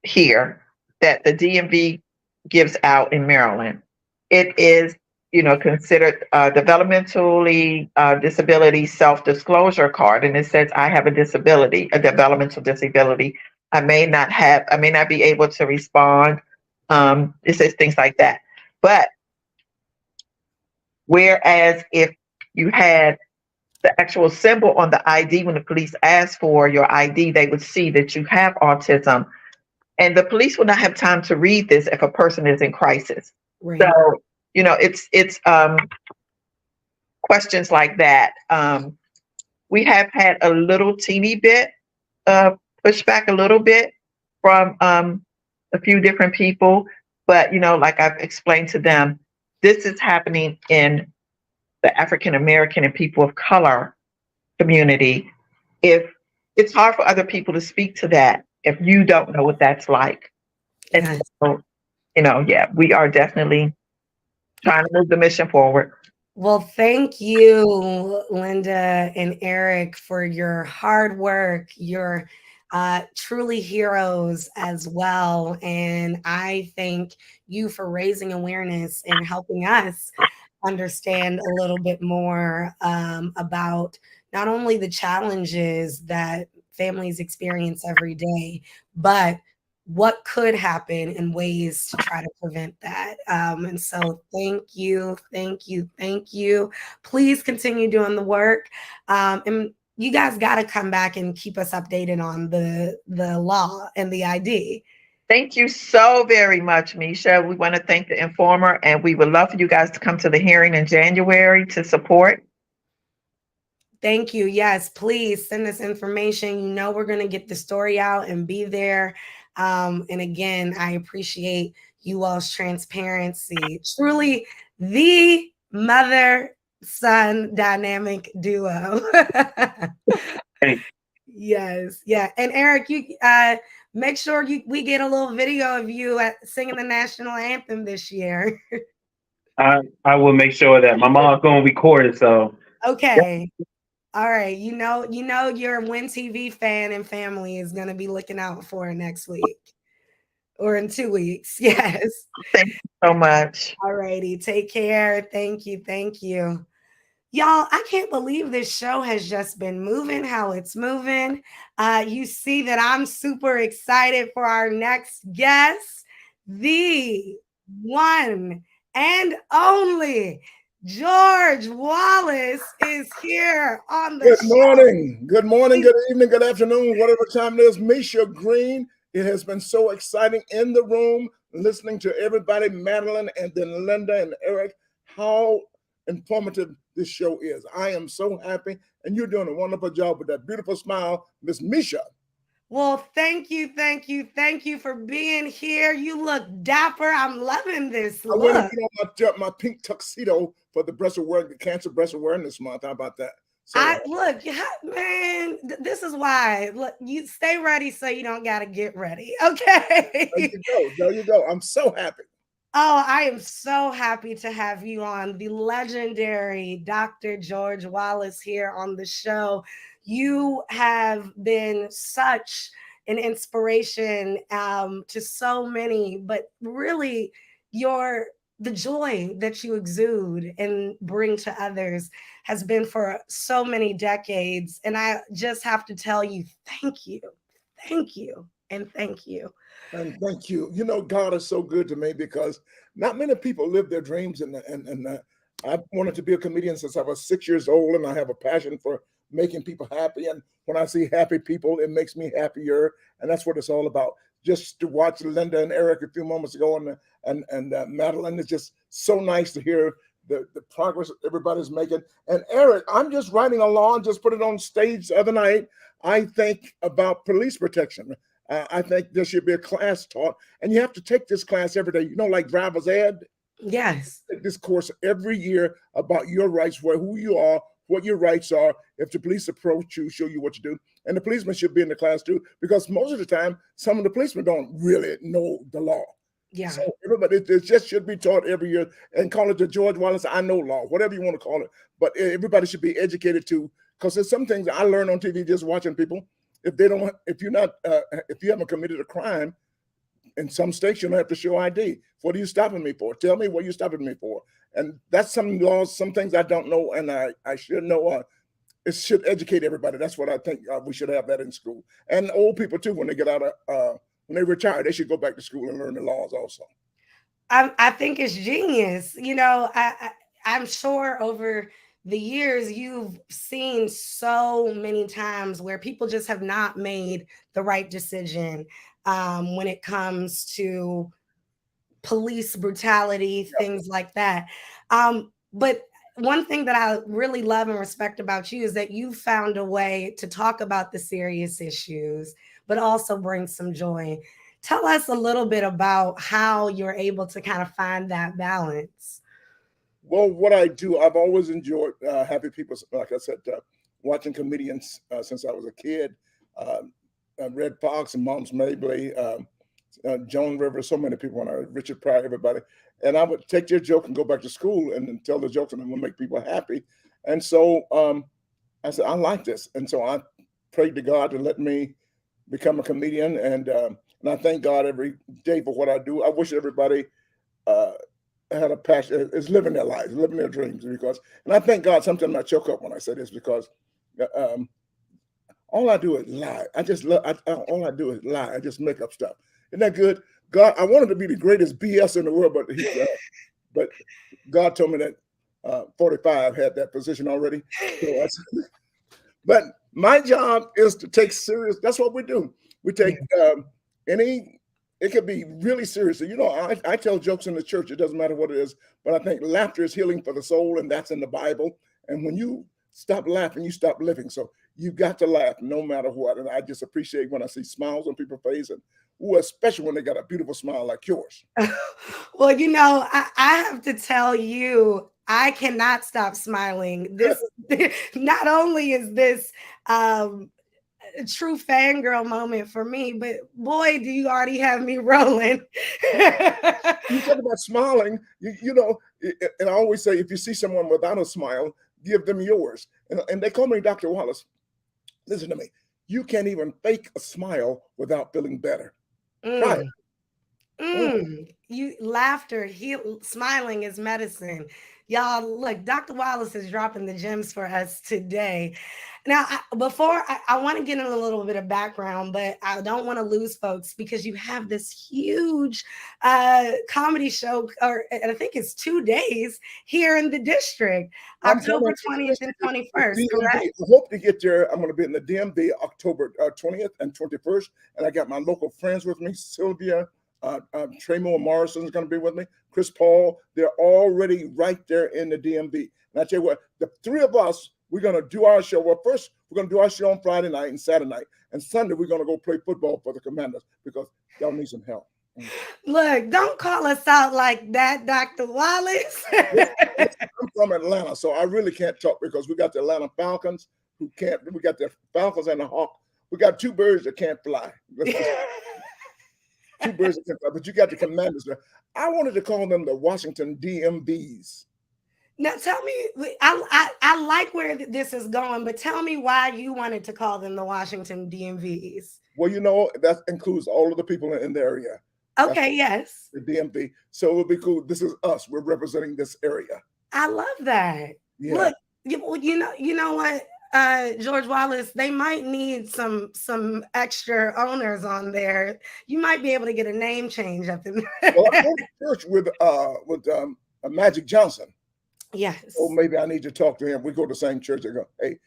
here that the DMV gives out in Maryland. It is, considered developmentally disability self-disclosure card, and it says, "I have a disability, a developmental disability. I may not be able to respond." It says things like that. But whereas if you had the actual symbol on the ID, when the police ask for your ID, they would see that you have autism. And the police will not have time to read this if a person is in crisis. Right. So, it's questions like that. We have had a little teeny bit pushback, a little bit from a few different people, but like I've explained to them, this is happening in the African American and people of color community. If it's hard for other people to speak to that, if you don't know what that's like. And Yes. so, yeah, we are definitely trying to move the mission forward. Well, thank you, Linda and Eric, for your hard work. You're truly heroes as well. And I thank you for raising awareness and helping us understand a little bit more about not only the challenges that families experience every day, but what could happen and ways to try to prevent that. And so thank you, thank you, thank you. Please continue doing the work. And you guys got to come back and keep us updated on the law and the ID. Thank you so very much, Misha. We want to thank the Informer, and we would love for you guys to come to the hearing in January to support. Thank you. Yes, please send us information. We're going to get the story out and be there. And again, I appreciate you all's transparency. Truly the mother-son dynamic duo. Thanks. Yes. Yeah. And Eric, you make sure we get a little video of you singing the national anthem this year. I will make sure that my mom's going to record it. So Okay. All right. Your Win TV fan and family is going to be looking out for it next week or in 2 weeks. Yes. Thank you so much. All righty. Take care. Thank you. Thank you. Y'all, I can't believe this show has just been moving how it's moving. You see that I'm super excited for our next guest, the one and only George Wallace is here on the show. Good morning, good evening, good afternoon, whatever time it is. Misha Green, it has been so exciting in the room, listening to everybody, Madeline, and then Linda and Eric, how informative this show is. I am so happy, and you're doing a wonderful job with that beautiful smile, Miss Misha. Well, thank you for being here. You look dapper. I'm loving this look. I went and put on my pink tuxedo for the Cancer Breast Awareness Month. How about that? So, look, man, this is why. Look, you stay ready so you don't got to get ready. Okay. There you go. I'm so happy. Oh, I am so happy to have you on, the legendary Dr. George Wallace here on the show. You have been such an inspiration to so many, but really the joy that you exude and bring to others has been for so many decades. And I just have to tell you, thank you, and thank you. And thank you. God is so good to me because not many people live their dreams. And I wanted to be a comedian since I was 6 years old, and I have a passion for making people happy. And when I see happy people, it makes me happier. And that's what it's all about. Just to watch Linda and Eric a few moments ago and Madeline, it's just so nice to hear the progress everybody's making. And Eric, I'm just writing a law, just put it on stage the other night. I think about police protection. I think there should be a class taught, and you have to take this class every day. Like driver's ed. Yes. Take this course every year about your rights, who you are, what your rights are. If the police approach you, show you what to do. And the policemen should be in the class too, because most of the time, some of the policemen don't really know the law. Yeah. So everybody, it just should be taught every year, and call it the George Wallace I Know Law, whatever you want to call it. But everybody should be educated too, because there's some things I learn on TV just watching people. if they don't, if you haven't committed a crime, in some states you don't have to show ID. What are you stopping me for? Tell me what you're stopping me for. And that's some laws, some things I don't know, and I should know. It should educate everybody. That's what I think we should have that in school. And old people too, when they get out of when they retire, they should go back to school and learn the laws also. I think it's genius. I'm sure over the years you've seen so many times where people just have not made the right decision when it comes to police brutality, things like that. But one thing that I really love and respect about you is that you found a way to talk about the serious issues, but also bring some joy. Tell us a little bit about how you're able to kind of find that balance. Well, what I do, I've always enjoyed having people, like I said, watching comedians since I was a kid. Red Fox and Moms Mabley, Joan Rivers, so many people, Richard Pryor, everybody. And I would take their joke and go back to school and then tell the jokes and it would make people happy. And so I said, I like this. And so I prayed to God to let me become a comedian. And I thank God every day for what I do. I wish everybody had a passion, is living their lives, living their dreams. And I thank God, sometimes I choke up when I say this because all I do is lie. All I do is lie. I just make up stuff. Isn't that good? God, I wanted to be the greatest BS in the world, but God told me that 45 had that position already. So but my job is to take serious. That's what we do. We take it could be really serious. I tell jokes in the church. It doesn't matter what it is, but I think laughter is healing for the soul, and that's in the Bible. And when you stop laughing, you stop living. So you got to laugh no matter what. And I just appreciate when I see smiles on people's face, and especially when they got a beautiful smile like yours. Well, I have to tell you, I cannot stop smiling. This not only is this a true fangirl moment for me, but boy, do you already have me rolling. You talk about smiling, and I always say, if you see someone without a smile, give them yours. And they call me Dr. Wallace. Listen to me. You can't even fake a smile without feeling better. Try it. Laughter, smiling is medicine. Y'all, look, Dr. Wallace is dropping the gems for us today. Now, before I want to get in a little bit of background, but I don't want to lose folks because you have this huge comedy show, and I think it's 2 days here in the district, October 20th and 21st, correct? I hope to get there. I'm going to be in the DMV October 20th and 21st, and I got my local friends with me, Sylvia, Tremo Morrison is going to be with me, Chris Paul. They're already right there in the DMV. And I tell you what, the three of us, we're going to do our show. Well, first, we're going to do our show on Friday night and Saturday night. And Sunday, we're going to go play football for the Commanders because y'all need some help. Look, don't call us out like that, Dr. Wallace. I'm from Atlanta, so I really can't talk because we got the Atlanta Falcons we got the Falcons and the Hawks. We got two birds that can't fly. Two birds that can't fly, but you got the Commanders there. I wanted to call them the Washington DMVs. Now tell me, I like where this is going, but tell me why you wanted to call them the Washington DMVs. Well, that includes all of the people in the area. Okay, yes. The DMV. So it would be cool. This is us. We're representing this area. I love that. Yeah. Look, you know what, George Wallace, they might need some extra owners on there. You might be able to get a name change up in there. Well, I go to church with Magic Johnson. Yes. Oh, maybe I need to talk to him. We go to the same church. They go, hey,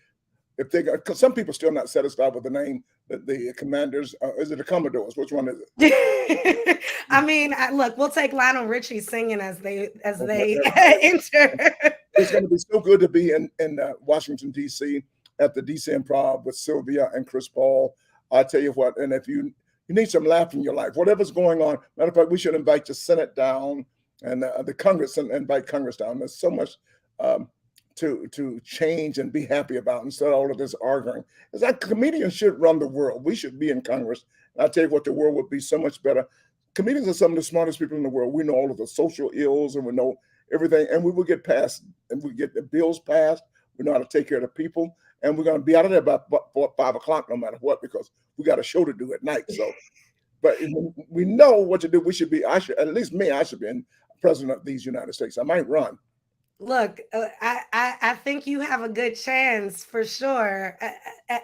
if they got, because some people still not satisfied with the name that the Commanders. Is it the Commodores? Which one is it? I mean, look, we'll take Lionel Richie singing as they enter. It's going to be so good to be in Washington D.C. at the DC Improv with Sylvia and Chris Paul. I tell you what, and if you need some laugh in your life, whatever's going on. Matter of fact, we should invite the Senate down and the Congress and invite Congress down. There's so much to change and be happy about instead of all of this arguing. It's like comedians should run the world. We should be in Congress. And I tell you what, the world would be so much better. Comedians are some of the smartest people in the world. We know all of the social ills and we know everything, and we will get passed and we get the bills passed. We know how to take care of the people. and we're going to be out of there by 5 o'clock, no matter what, because we got a show to do at night. So, but we know what to do. We should be. At least me. I should be president of these United States. I might run. Look, I think you have a good chance for sure.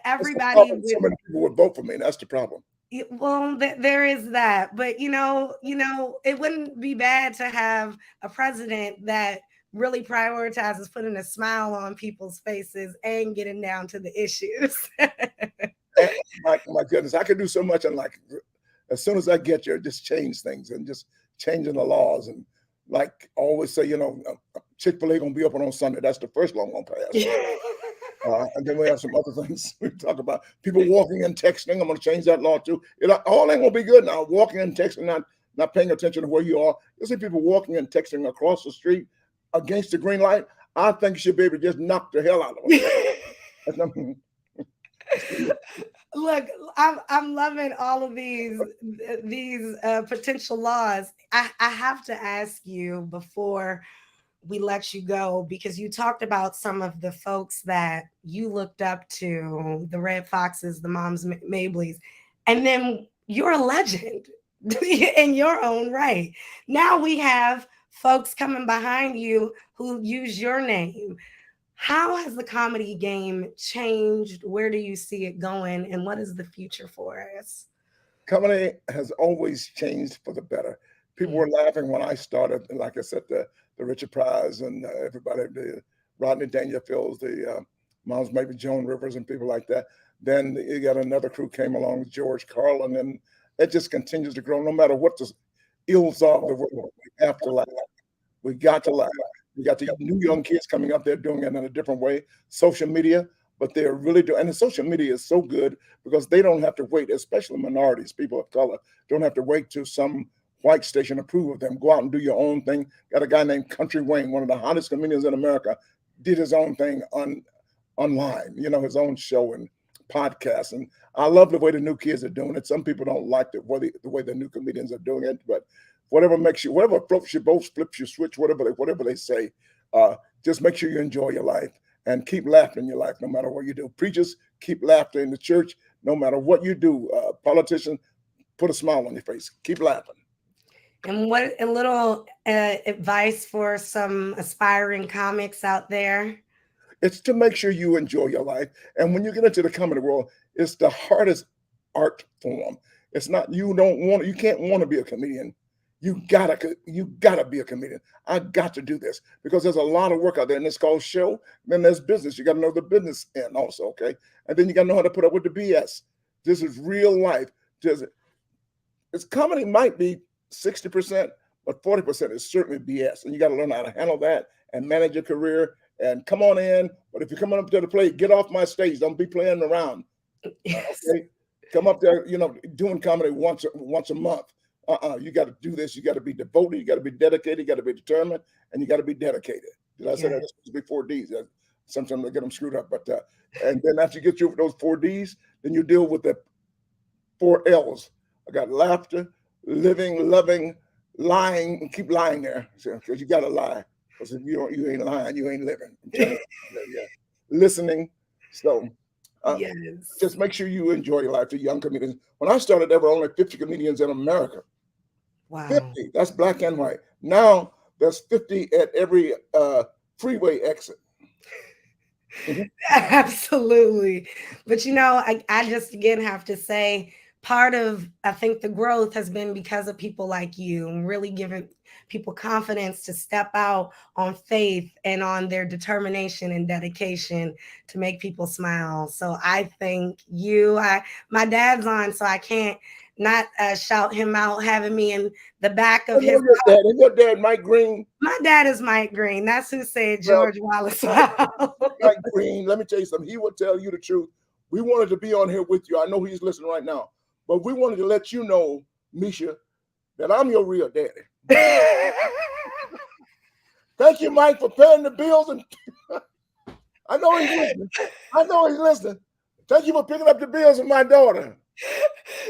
Everybody, so many people would vote for me. That's the problem. Well, there is that, but you know, it wouldn't be bad to have a president that really prioritizes putting a smile on people's faces and getting down to the issues. my goodness, I could do so much, and like as soon as I get there, just change things and just changing the laws, and like always say, Chick-fil-A gonna be open on Sunday. That's the first law I'm gonna pass. And then we have some other things we talk about. People walking and texting. I'm going to change that law too. All ain't going to be good now. Walking and texting, not paying attention to where you are. You see people walking and texting across the street against the green light. I think you should be able to just knock the hell out of them. Look, I'm loving all of these potential laws. I have to ask you before we let you go, because you talked about some of the folks that you looked up to, the Red Foxes, the Moms Mableys, and then you're a legend in your own right. Now we have folks coming behind you who use your name. How has the comedy game changed? Where do you see it going? And what is the future for us? Comedy has always changed for the better. People were laughing when I started, and like I said, the Richard Pryor and everybody, the Rodney Dangerfields, the Moms Maybe Joan Rivers and people like that. Then you got another crew came along, George Carlin, and it just continues to grow. No matter what the ills are of the world, we have to laugh. We got to laugh. We got the new young kids coming up there doing it in a different way. Social media, but they're really doing, and the social media is so good because they don't have to wait, especially minorities, people of color, don't have to wait till some white station approve of them. Go out and do your own thing. Got a guy named Country Wayne, one of the hottest comedians in America, did his own thing online, his own show and podcast. And I love the way the new kids are doing it. Some people don't like the way the new comedians are doing it, but whatever floats your boat, flips your switch, whatever they say, just make sure you enjoy your life and keep laughing in your life no matter what you do. Preachers, keep laughter in the church no matter what you do. Politicians, put a smile on your face. Keep laughing. And what a little advice for some aspiring comics out there? It's to make sure you enjoy your life. And when you get into the comedy world, it's the hardest art form. It's not, you can't want to be a comedian. You gotta be a comedian. I got to do this because there's a lot of work out there, and it's called show. Then there's business. You got to know the business end also, okay? And then you got to know how to put up with the BS. This is real life. It's comedy might be 60%, but 40% is certainly BS. And you got to learn how to handle that and manage your career and come on in. But if you're coming up there to play, get off my stage. Don't be playing around. Yes. Okay? Come up there, doing comedy once a month. You got to do this. You got to be devoted. You got to be dedicated. You got to be determined, and you got to be dedicated. Did I say that? It's supposed to be 4 Ds. Sometimes I get them screwed up. But and then after you get through those 4 Ds, then you deal with the 4 L's. I got laughter, living, loving, lying, and keep lying there because you got to lie. Because if you ain't lying, you ain't living. Listening. So just make sure you enjoy your life. To young comedians. When I started, there were only 50 comedians in America. Wow. 50. That's black and white. Now there's 50 at every freeway exit. Mm-hmm. Absolutely. But I just again have to say, part of, I think, the growth has been because of people like you and really giving people confidence to step out on faith and on their determination and dedication to make people smile. So I thank you. My dad's on, so I can't not shout him out, having me in the back of his car. Your dad, Mike Green? My dad is Mike Green. That's who said George Wallace. Mike Green, let me tell you something. He will tell you the truth. We wanted to be on here with you. I know he's listening right now. But we wanted to let you know, Misha, that I'm your real daddy. Thank you, Mike, for paying the bills. And I know he's listening. Thank you for picking up the bills of my daughter.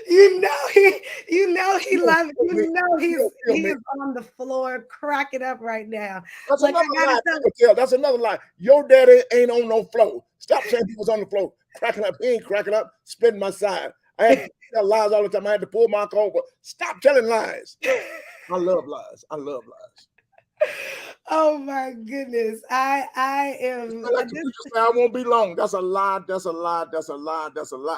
He You don't loves, feel me. You don't he feel me. is on the floor cracking up right now. That's Like, I another gotta lie tell, people tell. That's another lie. Your daddy ain't on no floor. Stop saying he was on the floor, cracking up. He ain't cracking up, spitting my side. I had to tell lies all the time. I had to pull my car over. Stop telling lies. I love lies. I love lies. oh my goodness. I am I like the preacher say, I won't be long. That's a lie. That's a lie. That's a lie. That's a lie.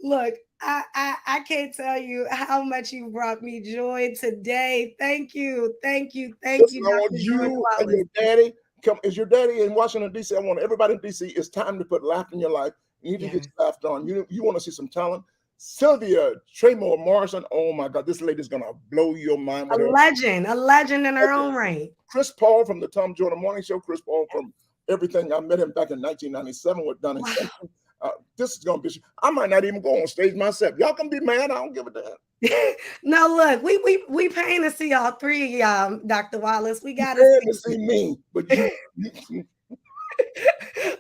Look, I can't tell you how much you brought me joy today. Thank you. Thank you. Thank Listen, you, I want Dr. George you and Wallace. your daddy. Come, is your daddy in Washington, D.C.? I want everybody in D.C. It's time to put laughter in your life. You need to get Yes. your laughter on. You want to see some talent. Sylvia Tremore Morrison. Oh my God, this lady's gonna blow your mind with her. A legend in her own right. Chris Paul from the Tom Jordan Morning Show. Chris Paul from everything. I met him back in 1997 with Donnie Wow. Simpson. This is gonna be. I might not even go on stage myself. Y'all can be mad. I don't give a damn. No, look, we paying to see all three of y'all, Dr. Wallace. We You gotta paying to see. see me, but you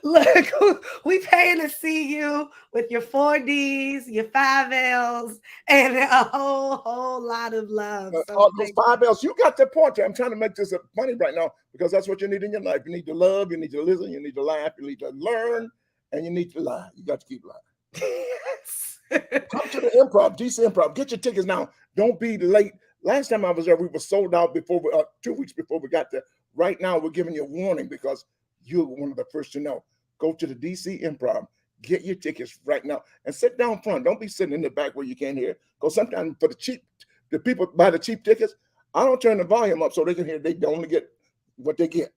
Look, we paying to see you with your 4Ds, your 5Ls, and a whole lot of love. So all those thank five L's. You got the point. I'm trying to make this funny right now because that's what you need in your life. You need to love, you need to listen, you need to laugh, you need to learn, and you need to lie. You got to keep lying. you. Yes. Come to the Improv, DC Improv. Get your tickets now. Don't be late. Last time I was there, we were sold out before 2 weeks before we got there. Right now, we're giving you a warning because you're one of the first to know. Go to the DC Improv. Get your tickets right now and sit down front. Don't be sitting in the back where you can't hear. Because sometimes for the people buy the cheap tickets. I don't turn the volume up so they can hear. They only get what they get.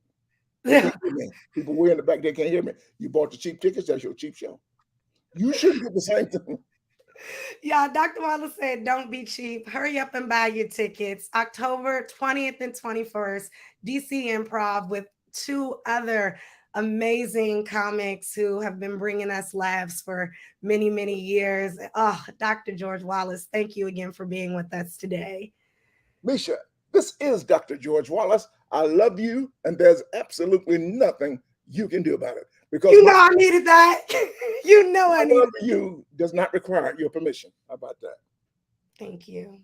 They can't hear me. People way in the back, they can't hear me. You bought the cheap tickets. That's your cheap show. You should get the same thing. Yeah, Dr. Wallace said, don't be cheap. Hurry up and buy your tickets. October 20th and 21st, DC Improv with two other amazing comics who have been bringing us laughs for many, many years. Oh, Dr. George Wallace, thank you again for being with us today. Misha, this is Dr. George Wallace. I love you, and there's absolutely nothing you can do about it because You know I needed that. You know I my needed love for you does not require your permission. How about that? Thank you.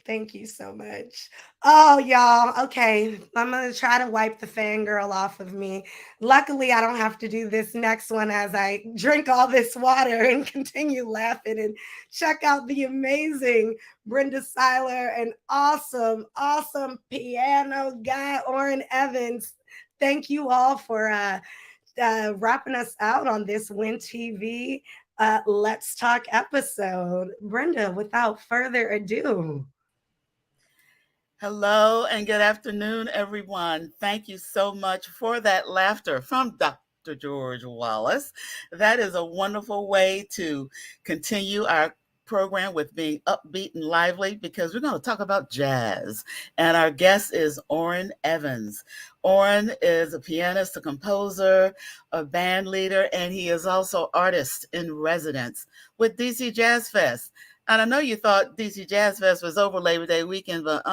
Thank you so much. Oh, y'all. Okay. I'm going to try to wipe the fangirl off of me. Luckily, I don't have to do this next one as I drink all this water and continue laughing and check out the amazing Brenda Seiler and awesome piano guy, Orrin Evans. Thank you all for wrapping us out on this Win TV Let's Talk episode. Brenda, without further ado. Hello and good afternoon, everyone. Thank you so much for that laughter from Dr. George Wallace. That is a wonderful way to continue our program with being upbeat and lively because we're going to talk about jazz. And our guest is Orrin Evans. Orrin is a pianist, a composer, a band leader, and he is also artist in residence with DC Jazz Fest. And I know you thought DC Jazz Fest was over Labor Day weekend, but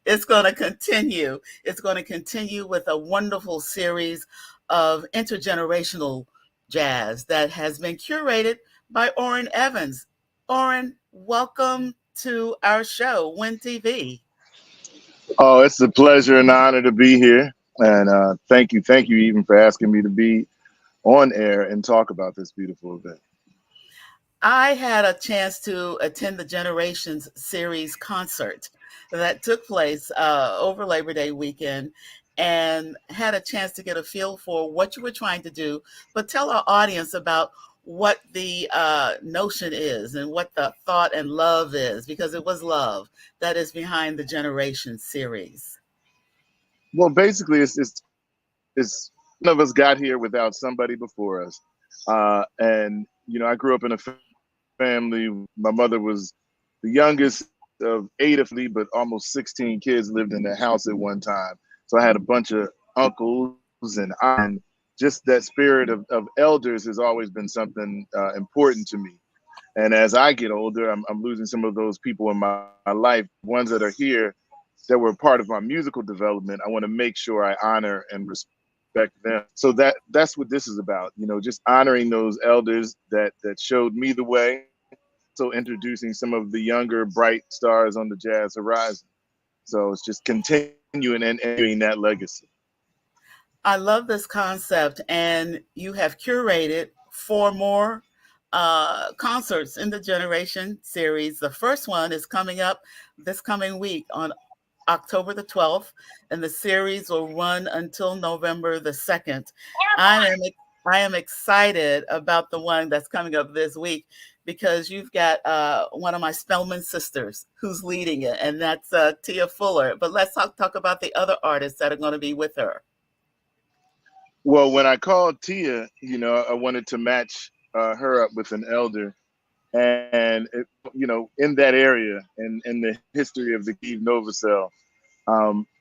It's going to continue. It's going to continue with a wonderful series of intergenerational jazz that has been curated by Orrin Evans. Orrin, welcome to our show, Win TV. Oh, it's a pleasure and honor to be here. And thank you even for asking me to be on air and talk about this beautiful event. I had a chance to attend the Generations series concert that took place over Labor Day weekend and had a chance to get a feel for what you were trying to do. But tell our audience about what the notion is and what the thought and love is, because it was love that is behind the Generations series. Well, basically, it's none of us got here without somebody before us. And, I grew up in a family. My mother was the youngest of 8 of me, but almost 16 kids lived in the house at one time. So I had a bunch of uncles and just that spirit of elders has always been something important to me. And as I get older, I'm losing some of those people in my life, ones that are here that were part of my musical development. I want to make sure I honor and respect respect them. So that's what this is about. Just honoring those elders that showed me the way. So introducing some of the younger bright stars on the jazz horizon. So it's just continuing and doing that legacy. I love this concept, and you have curated 4 more concerts in the Generation series. The first one is coming up this coming week on October the 12th, and the series will run until November the 2nd. I am I am excited about the one that's coming up this week because you've got one of my Spelman sisters who's leading it, and that's Tia Fuller. But let's talk about the other artists that are going to be with her. Well, when I called Tia, I wanted to match her up with an elder. And, in that area and in the history of the Steve Novosel,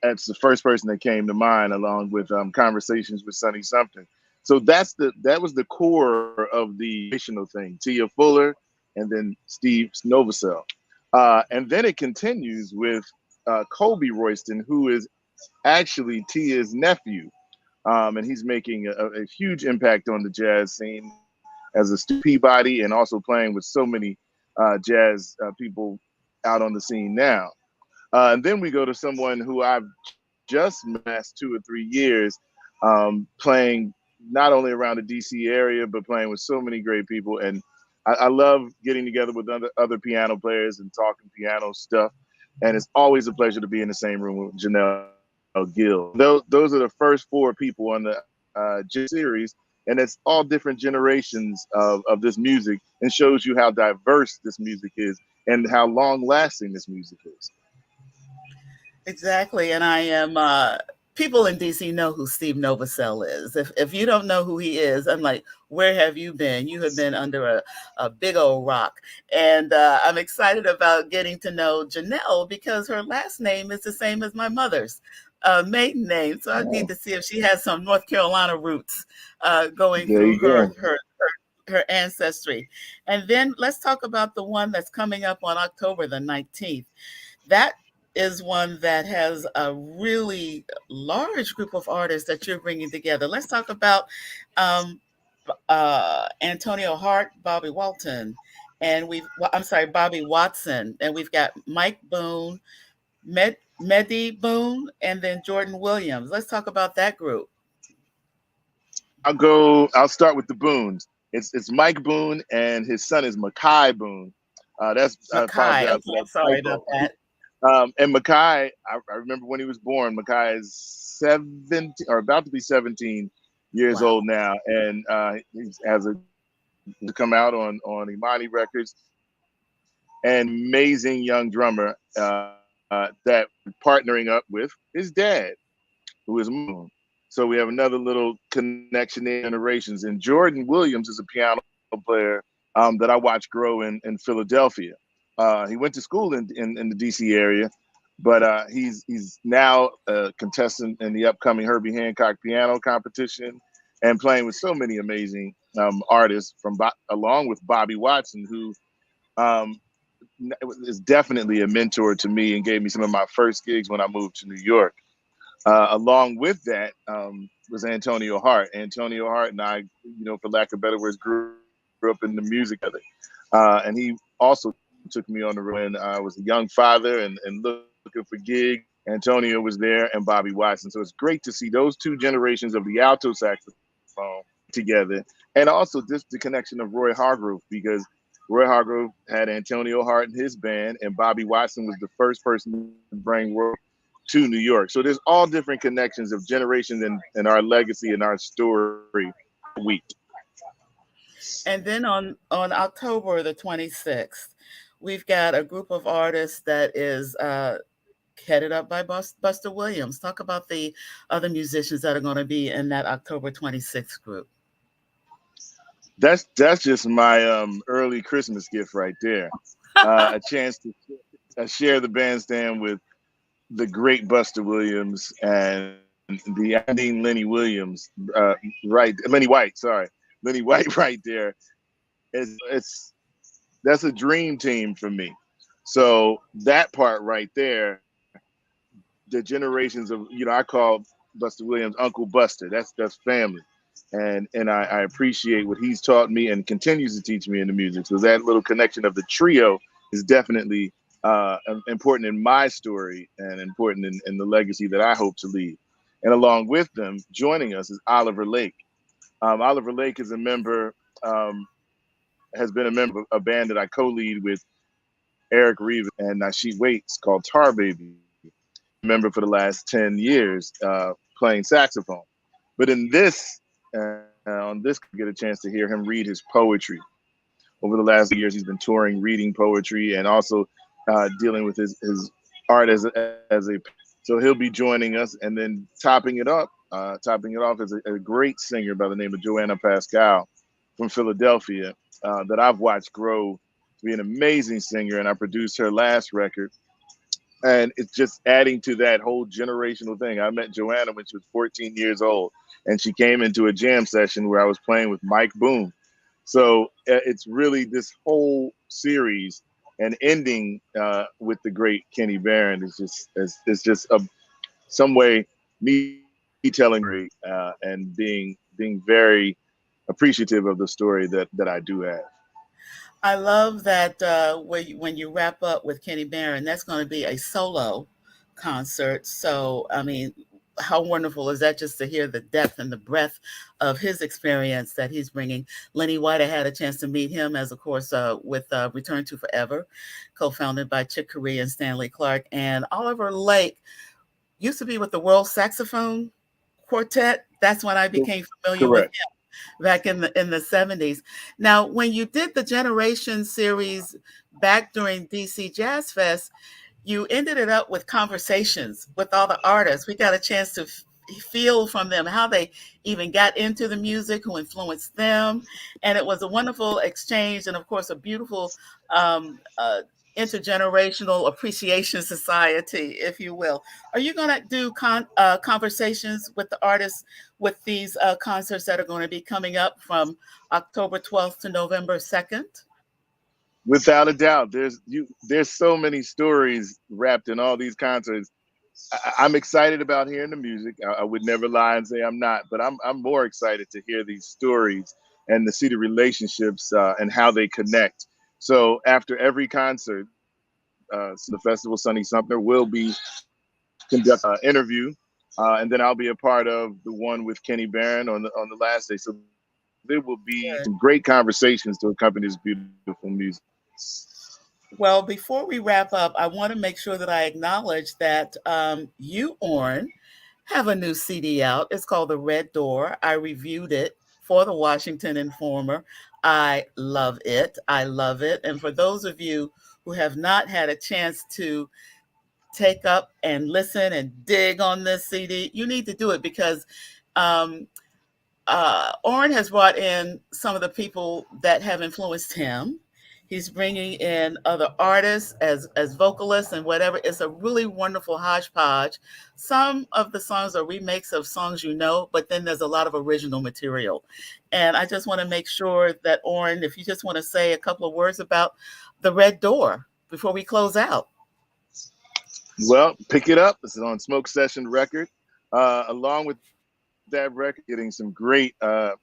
that's the first person that came to mind, along with conversations with Sonny Sumter. So that was the core of the relational thing: Tia Fuller, and then Steve Novosel, and then it continues with Kobe Royston, who is actually Tia's nephew, and he's making a huge impact on the jazz scene as a Stu Peabody, and also playing with so many jazz people out on the scene now. And then we go to someone who I've just met 2 or 3 years, playing not only around the DC area, but playing with so many great people. And I love getting together with other piano players and talking piano stuff. And it's always a pleasure to be in the same room with Janelle Gill. Those are the first 4 people on the series, and it's all different generations of this music, and shows you how diverse this music is and how long lasting this music is. Exactly. And I am, people in DC know who Steve Novosel is. If you don't know who he is, I'm like, where have you been? You have been under a big old rock. And I'm excited about getting to know Janelle because her last name is the same as my mother's maiden name. So I need to see if she has some North Carolina roots going There through you go. her ancestry. And then let's talk about the one that's coming up on October the 19th. That is one that has a really large group of artists that you're bringing together. Let's talk about Antonio Hart, Bobby Walton, and Bobby Watson, and we've got Mike Boone, Mehdi Boone, and then Jordan Williams. Let's talk about that group. I'll start with the Boones. It's Mike Boone, and his son is Makai Boone. I Makai, apologize for okay, that sorry typo. about that. And Makai, I remember when he was born. Makai is 17 or about to be 17 years Wow. old now, and he has to come out on Imani Records. An amazing young drummer that partnering up with his dad, who is Moon. So we have another little connection in generations. And Jordan Williams is a piano player that I watched grow in Philadelphia. He went to school in the DC area, but he's now a contestant in the upcoming Herbie Hancock piano competition, and playing with so many amazing artists along with Bobby Watson, who is definitely a mentor to me and gave me some of my first gigs when I moved to New York. Along with that was Antonio Hart. Antonio Hart and I, for lack of better words, grew up in the music together. And he also took me on the road when I was a young father and looking for gigs. Antonio was there, and Bobby Watson. So it's great to see those 2 generations of the alto saxophone together. And also just the connection of Roy Hargrove, because Roy Hargrove had Antonio Hart in his band, and Bobby Watson was the first person to bring Roy to New York. So there's all different connections of generations and our legacy and our story week. And then on October the 26th, we've got a group of artists that is headed up by Buster Williams. Talk about the other musicians that are going to be in that October 26th group. That's just my early Christmas gift right there. A chance to share the bandstand with the great Buster Williams and the ending Lenny Williams, Lenny White, sorry. Lenny White right there. That's a dream team for me. So that part right there, the generations of, I call Buster Williams, Uncle Buster. That's family. And I appreciate what he's taught me and continues to teach me in the music. So that little connection of the trio is definitely important in my story and important in the legacy that I hope to leave. And along with them, joining us is Oliver Lake. Oliver Lake is a member, has been a member of a band that I co-lead with Eric Reeves and Nasheed Waits called Tar Baby. Member for the last 10 years playing saxophone. But in this, on this, I get a chance to hear him read his poetry. Over the last years, he's been touring, reading poetry, and also dealing with his art as a. So he'll be joining us, and then topping it off is a great singer by the name of Joanna Pascal from Philadelphia that I've watched grow to be an amazing singer, and I produced her last record. And it's just adding to that whole generational thing. I met Joanna when she was 14 years old, and she came into a jam session where I was playing with Mike Boone. So it's really this whole series and ending with the great Kenny Barron is just some way me telling and being very appreciative of the story that I do have. I love that when you wrap up with Kenny Barron, that's going to be a solo concert. So, I mean, how wonderful is that just to hear the depth and the breadth of his experience that he's bringing. Lenny White, I had a chance to meet him as, of course, with Return to Forever, co-founded by Chick Corea and Stanley Clarke. And Oliver Lake used to be with the World Saxophone Quartet. That's when I became familiar with Correct. him back in the 70s. Now, when you did the Generation series back during DC Jazz Fest, you ended it up with conversations with all the artists. We got a chance to feel from them how they even got into the music, who influenced them. And it was a wonderful exchange and, of course, a beautiful intergenerational appreciation society, if you will. Are you going to do conversations with the artists with these concerts that are going to be coming up from October 12th to November 2nd? Without a doubt, there's so many stories wrapped in all these concerts. I'm excited about hearing the music. I would never lie and say I'm not, but I'm more excited to hear these stories and to see the relationships and how they connect. So after every concert, the festival Sonny Sumter will be conduct an interview, and then I'll be a part of the one with Kenny Barron on the last day. So there will be some great conversations to accompany this beautiful music. Well, before we wrap up, I want to make sure that I acknowledge that you, Orrin, have a new CD out. It's called The Red Door. I reviewed it for the Washington Informer. I love it. I love it. And for those of you who have not had a chance to take up and listen and dig on this CD, you need to do it because Orrin has brought in some of the people that have influenced him. He's bringing in other artists as vocalists and whatever. It's a really wonderful hodgepodge. Some of the songs are remakes of songs you know, but then there's a lot of original material. And I just want to make sure that, Orrin, if you just want to say a couple of words about The Red Door before we close out. Well, pick it up. This is on Smoke Session Record. Along with that record, getting some great thank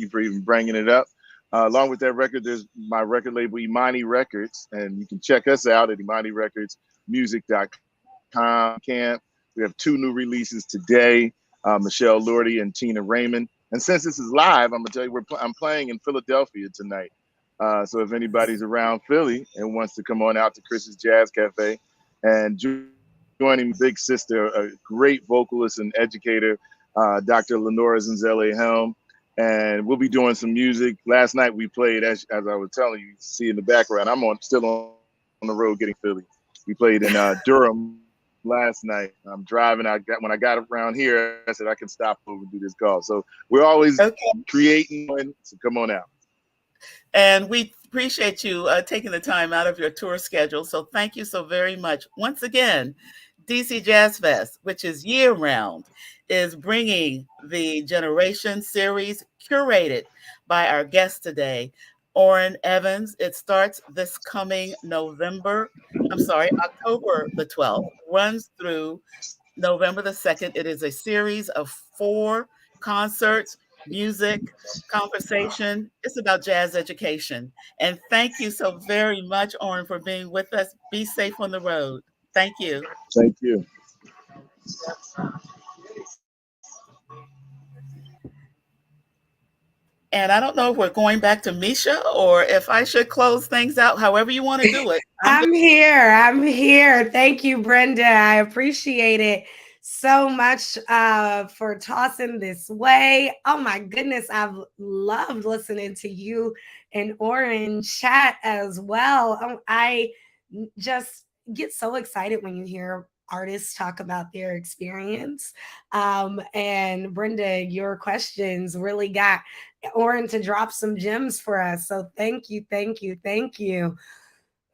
you for even bringing it up. Along with that record, there's my record label, Imani Records, and you can check us out at imanirecordsmusic.com. We have 2 new releases today, Michelle Lordy and Tina Raymond. And since this is live, I'm going to tell you, I'm playing in Philadelphia tonight. So if anybody's around Philly and wants to come on out to Chris's Jazz Cafe and joining big sister, a great vocalist and educator, Dr. Lenora Zanzele Helm. And we'll be doing some music. Last night we played, as I was telling you, see in the background, I'm still on the road getting Philly. We played in Durham last night. I'm driving. When I got around here, I said I can stop over and do this call. So we're always creating, so come on out. And we appreciate you taking the time out of your tour schedule. So thank you so very much. Once again, DC Jazz Fest, which is year-round, is bringing the Generation series curated by our guest today, Orrin Evans. It starts this coming October the 12th, runs through November the 2nd. It is a series of 4 concerts, music, conversation. It's about jazz education. And thank you so very much, Orrin, for being with us. Be safe on the road. Thank you. Thank you. And I don't know if we're going back to Misha or if I should close things out, however you want to do it. I'm here. I'm here. Thank you, Brenda. I appreciate it so much for tossing this way. Oh my goodness, I've loved listening to you and Orrin chat as well. I just get so excited when you hear artists talk about their experience. And Brenda, your questions really got Orrin to drop some gems for us. So thank you, thank you, thank you.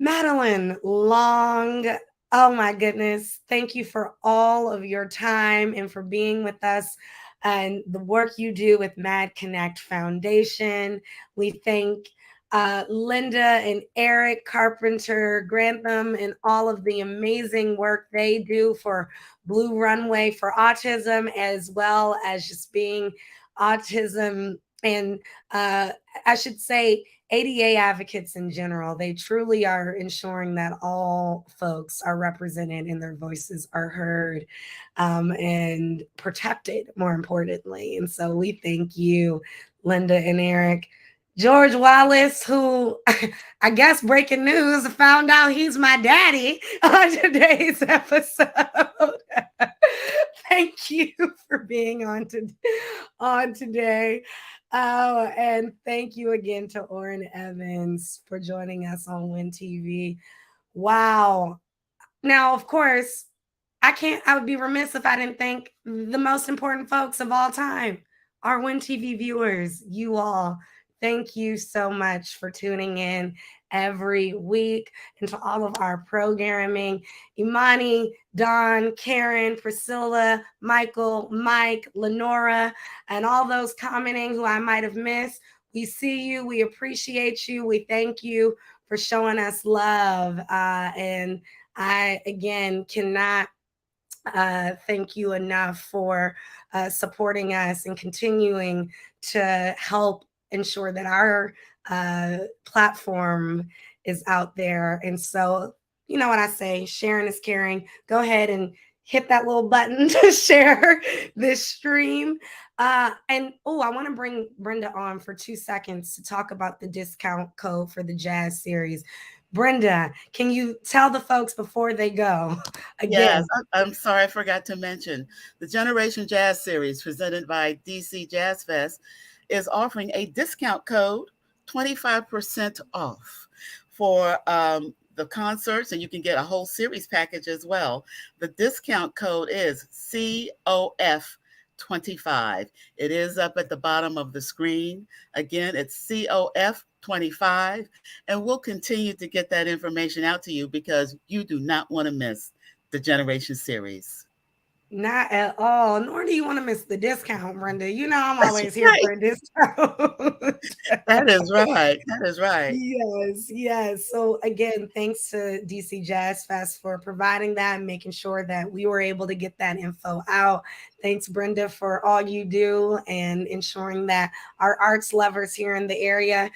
Madeline Long, oh my goodness. Thank you for all of your time and for being with us and the work you do with Mad Connect Foundation. We thank Linda and Eric Carpenter Grantham and all of the amazing work they do for Blue Runway for Autism, as well as just being autism and I should say ADA advocates in general. They truly are ensuring that all folks are represented and their voices are heard and protected, more importantly. And so we thank you, Linda and Eric. George Wallace, who I guess breaking news, found out he's my daddy on today's episode. Thank you for being on today. Oh, and thank you again to Orrin Evans for joining us on Win TV. Wow. Now, of course, I would be remiss if I didn't thank the most important folks of all time, our Win TV viewers, you all. Thank you so much for tuning in every week and to all of our programming. Imani, Don, Karen, Priscilla, Michael, Mike, Lenora, and all those commenting who I might have missed. We see you. We appreciate you. We thank you for showing us love. And I, again, cannot thank you enough for supporting us and continuing to help ensure that our platform is out there. And so, you know what I say, sharing is caring. Go ahead and hit that little button to share this stream. And I want to bring Brenda on for 2 seconds to talk about the discount code for the Jazz series. Brenda, can you tell the folks before they go again? Yes, I'm sorry, I forgot to mention the Generation Jazz series presented by DC Jazz Fest is offering a discount code, 25% off for the concerts, and you can get a whole series package as well. The discount code is COF25. It is up at the bottom of the screen. Again, it's COF25, and we'll continue to get that information out to you because you do not want to miss the Generation series. Not at all. Nor do you want to miss the discount, Brenda. You know I'm always here for a discount. That is right. That is right. Yes, yes. So again, thanks to DC Jazz Fest for providing that and making sure that we were able to get that info out. Thanks, Brenda, for all you do and ensuring that our arts lovers here in the area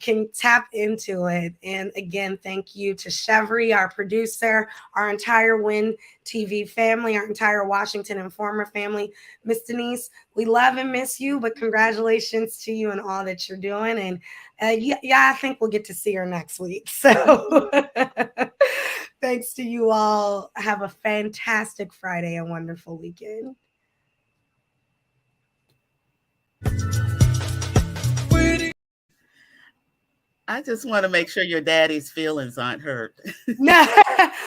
can tap into it. And again, thank you to Chevry, our producer, our entire Win TV family, our entire Washington Informer family. Miss Denise, we love and miss you, but congratulations to you and all that you're doing. And I think we'll get to see her next week. So thanks to you all. Have a fantastic Friday and wonderful weekend. I just want to make sure your daddy's feelings aren't hurt. No.